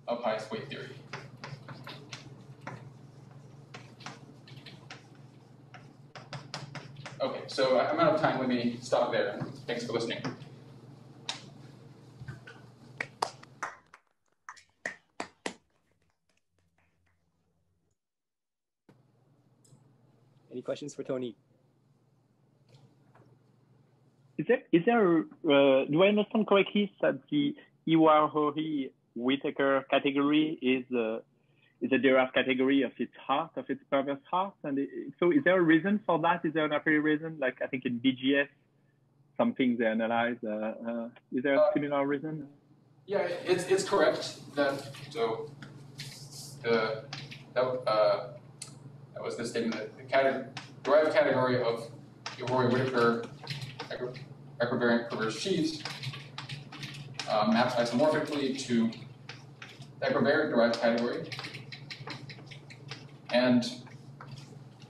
Of highest weight theory. Okay, so I'm out of time. Let me stop there. Thanks for listening. Any questions for Tony? Is there do I understand correctly that the Iwahori-Whittaker category is a derived category of its heart, of its perverse heart? And so is there a reason for that? Is there an a priori reason? Like I think in BGS, something they analyze. Is there a similar reason? Yeah, it's correct that, so that was the statement that the derived category of Iwahori-Whittaker equivariant perverse sheaths maps isomorphically to the equivariant derived category. And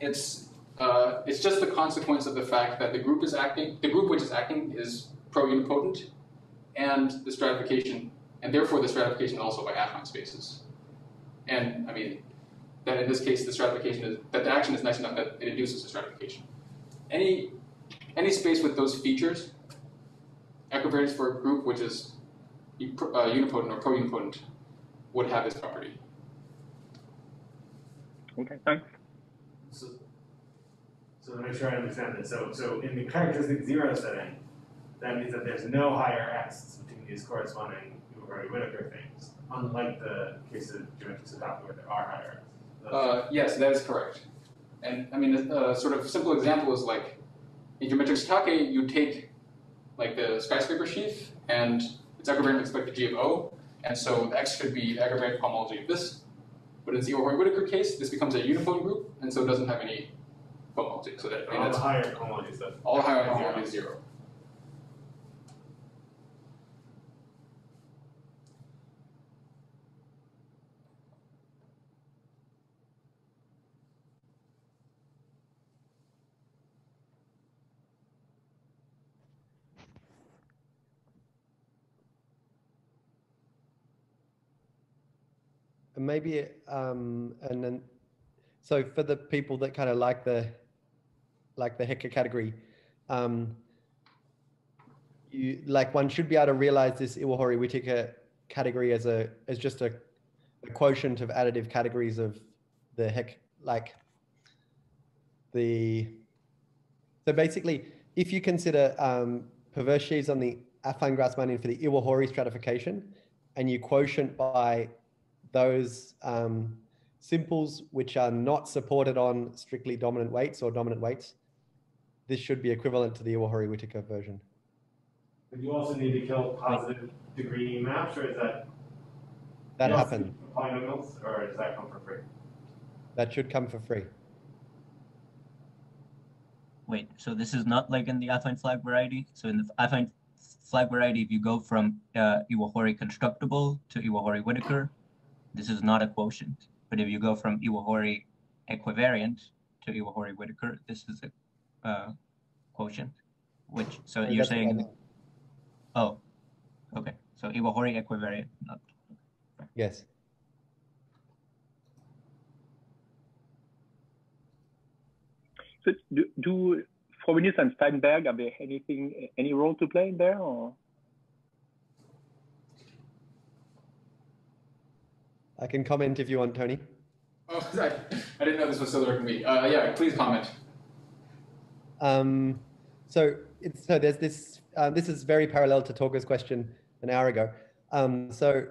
it's just the consequence of the fact that the group which is acting is pro-unipotent, and the stratification, and therefore the stratification also by affine spaces. And I mean, that in this case the stratification is, that the action is nice enough that it induces a stratification. Any space with those features, equivariance for a group which is unipotent or pro-unipotent, would have this property. Okay, thanks. So to make sure I understand this, so in the characteristic zero setting, that means that there's no higher x between these corresponding Iwahori-Whittaker things, unlike the case of geometric Shataka where there are higher x. Yes, that is correct. And I mean, a sort of simple example is like, in geometric Shataka, you take like the skyscraper sheath, and its equivariant with respect to G of O, and so the x should be the equivariant homology of this. But in the Iwahori-Whittaker case, this becomes a unipotent group, and so it doesn't have any homology. So that all the higher homology stuff. All higher homology is zero. Maybe, and then, so for the people that kind of like the Hecker category, one should be able to realize this Iwahori-Whittaker category as just a quotient of additive categories of the Heck, so basically, if you consider perverse sheaves on the affine Grassmannian for the Iwahori stratification, and you quotient by those simples which are not supported on strictly dominant weights or dominant weights, this should be equivalent to the Iwahori-Whittaker version. But you also need to kill positive degree maps, or is that? That happens. Polynomials, or does that come for free? That should come for free. Wait, so this is not like in the affine flag variety? So in the affine flag variety, if you go from Iwahori constructible to Iwahori-Whittaker, this is not a quotient. But if you go from Iwahori equivariant to Iwahori-Whittaker, this is a quotient. Which, so you're saying, oh, okay. So Iwahori equivariant, not. Yes. So do Frobenius and Steinberg have they any role to play in there, or? I can comment if you want, Tony. Oh, I didn't know this was still working me. Yeah, please comment. So there's this. This is very parallel to Torger's question an hour ago. So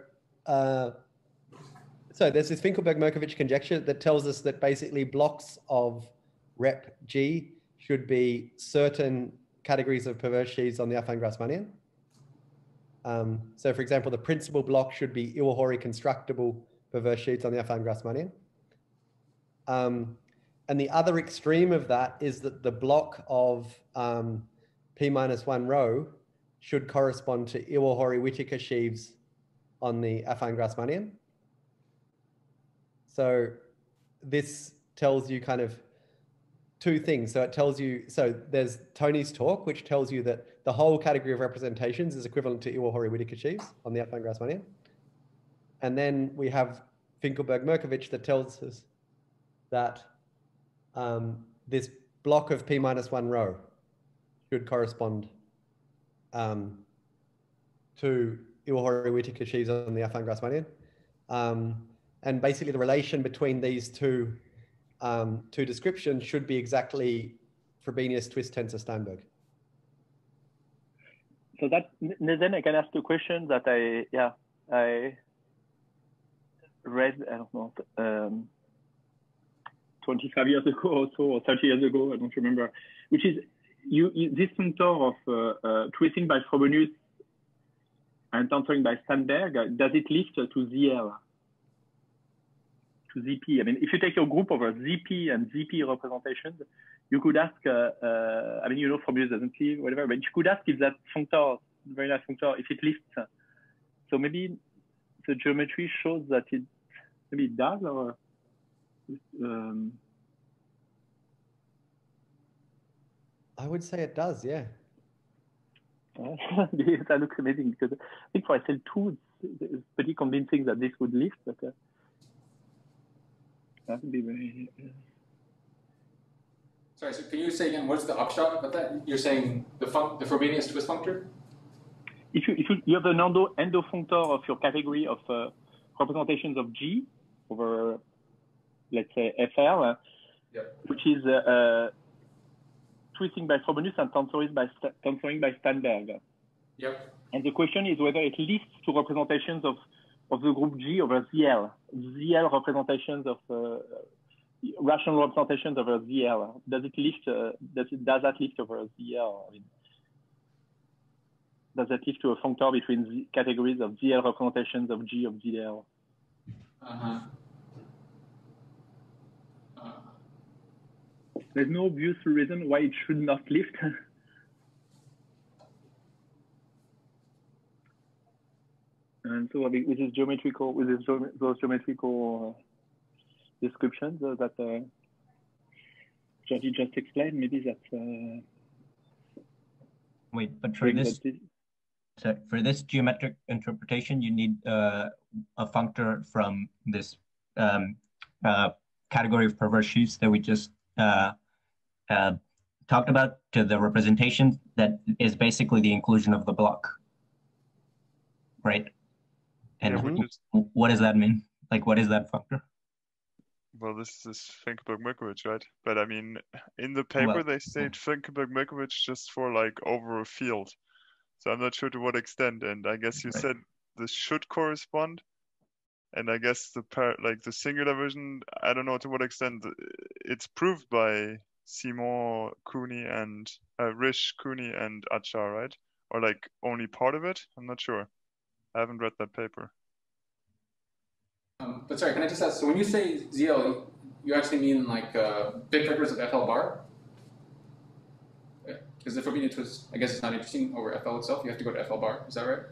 there's this Finkelberg-Merkovich conjecture that tells us that basically blocks of rep G should be certain categories of perverse sheaths on the Affine-Grassmannian. So for example, the principal block should be Iwahori constructible perverse sheaths on the Affine-Grassmannian. And the other extreme of that is that the block of P-1 row should correspond to Iwahori-Whittaker sheaves on the Affine-Grassmannian. So this tells you kind of two things. So it tells you, so there's Tony's talk, which tells you that the whole category of representations is equivalent to Iwahori-Whittaker sheaves on the Affine-Grassmannian. And then we have Finkelberg-Merkovich that tells us that this block of P-1 row should correspond to Iwahori-Whittaker sheaves on the Affine-Grassmannian. And basically the relation between these two descriptions should be exactly Frobenius twist tensor Steinberg. So that then I can ask the question that I read, I don't know, 25 years ago or so, or 30 years ago, I don't remember, which is this functor of twisting by Frobenius and tensor by Steinberg, does it lift to ZL? To ZP. I mean, if you take your group over ZP and ZP representations, you could ask, I mean, you know, Frobenius doesn't live, whatever, but you could ask if that functor, very nice functor, if it lifts. So maybe the geometry shows that maybe it does, or I would say it does, yeah. That looks amazing, because I think for SL2, it's pretty convincing that this would lift, but that would be very. Sorry, so can you say again, what's the upshot of that? You're saying the Frobenius twist functor? If you have an endo functor of your category of representations of G over, let's say, FL, which is twisting by Frobenius and tensoring by Steinberg. Yep. And the question is whether it leads to representations of the group G over ZL. ZL representations of rational representations over ZL. Does it lift? Does that lift over ZL? I mean, does that lift to a functor between categories of ZL representations of G of ZL? There's no obvious reason why it should not lift. And so with those geometrical descriptions that Georgie just explained, maybe that's. Wait, but for this geometric interpretation, you need a functor from this category of perverse sheaths that we just talked about to the representation that is basically the inclusion of the block, right? And what does that mean? Like, what is that functor? Well, this is Finkelberg-Merkovich, right? But I mean, in the paper, they state Finkelberg-Merkovich just for like over a field. So I'm not sure to what extent. And I guess you said this should correspond. And I guess the singular version, I don't know to what extent it's proved by Simon, Cooney, and Risch, Cooney, and Achar, right? Or like only part of it? I'm not sure. I haven't read that paper. But sorry, can I just ask, so when you say ZL, you actually mean like big vectors of FL bar? Because the Frobenius twist, I guess it's not interesting over FL itself. You have to go to FL bar. Is that right?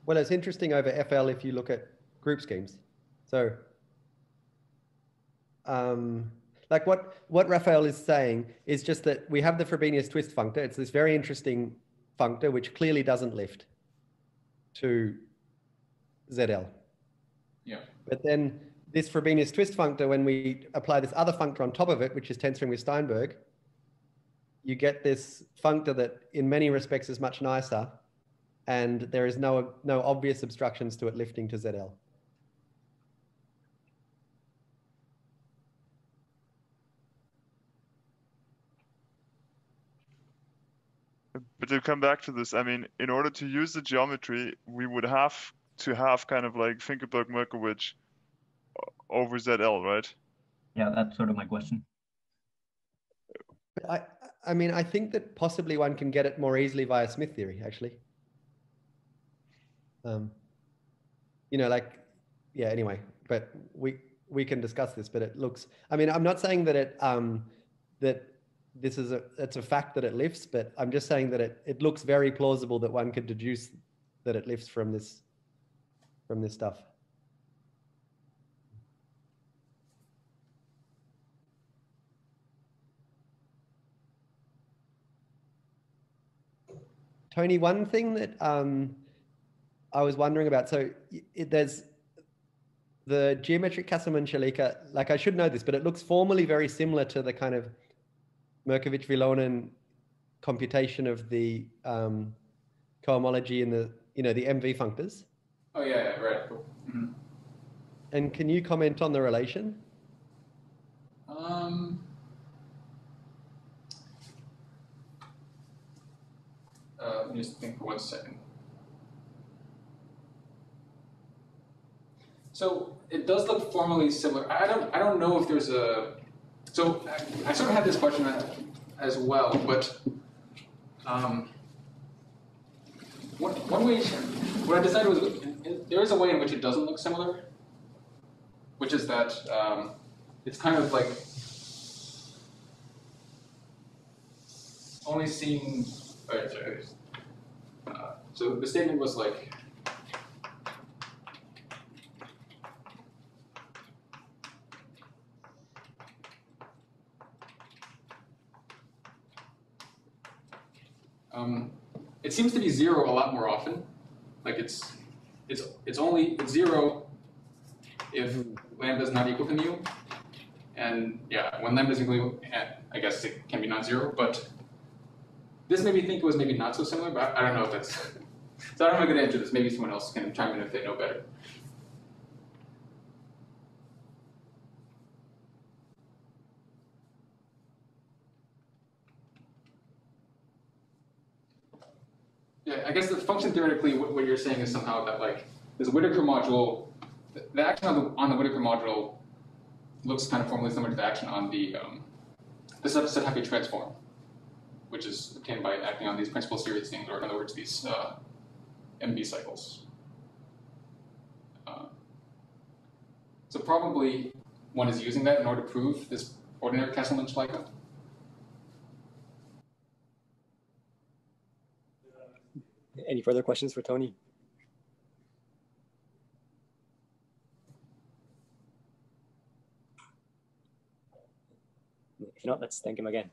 Well, it's interesting over FL if you look at group schemes. So like what Raphael is saying is just that we have the Frobenius twist functor. It's this very interesting functor which clearly doesn't lift to ZL. Yeah. But then this Frobenius twist functor, when we apply this other functor on top of it, which is tensoring with Steinberg, you get this functor that in many respects is much nicer, and there is no obvious obstructions to it lifting to ZL. But to come back to this, I mean, in order to use the geometry, we would have to have kind of like Finkelberg-Merkowitz over ZL, right? Yeah, that's sort of my question. I mean, I think that possibly one can get it more easily via Smith theory, actually. You know, like, yeah, anyway, but we can discuss this, but it looks, I mean, I'm not saying that it, that this is it's a fact that it lifts, but I'm just saying that it looks very plausible that one could deduce that it lifts from this stuff. Tony, one thing that I was wondering about, so there's the geometric Casselman-Shalika, like I should know this, but it looks formally very similar to the kind of Merkovich-Vilonen computation of the cohomology in the, you know, the MV functors. Oh yeah, right. Mm-hmm. And can you comment on the relation? Let me just think for 1 second. So it does look formally similar. I don't know if there's a. So I sort of had this question as well, but one way, what I decided was there is a way in which it doesn't look similar, which is that it's kind of like only seeing. Sorry. So the statement was like. It seems to be 0 a lot more often. Like it's zero if lambda is not equal to mu, and yeah, when lambda is equal, I guess it can be non-zero. But this made me think it was maybe not so similar. But I don't know if that's. So I don't know if I can answer this. Maybe someone else can chime in if they know better. Yeah, I guess the function theoretically, what you're saying is somehow that like this Whittaker module, the action on the Whittaker module looks kind of formally similar to the action on the Setapi transform, which is obtained by acting on these principal series things, or in other words, these MB cycles. So probably one is using that in order to prove this ordinary Casselman-Shalika. Any further questions for Tony? If not, let's thank him again.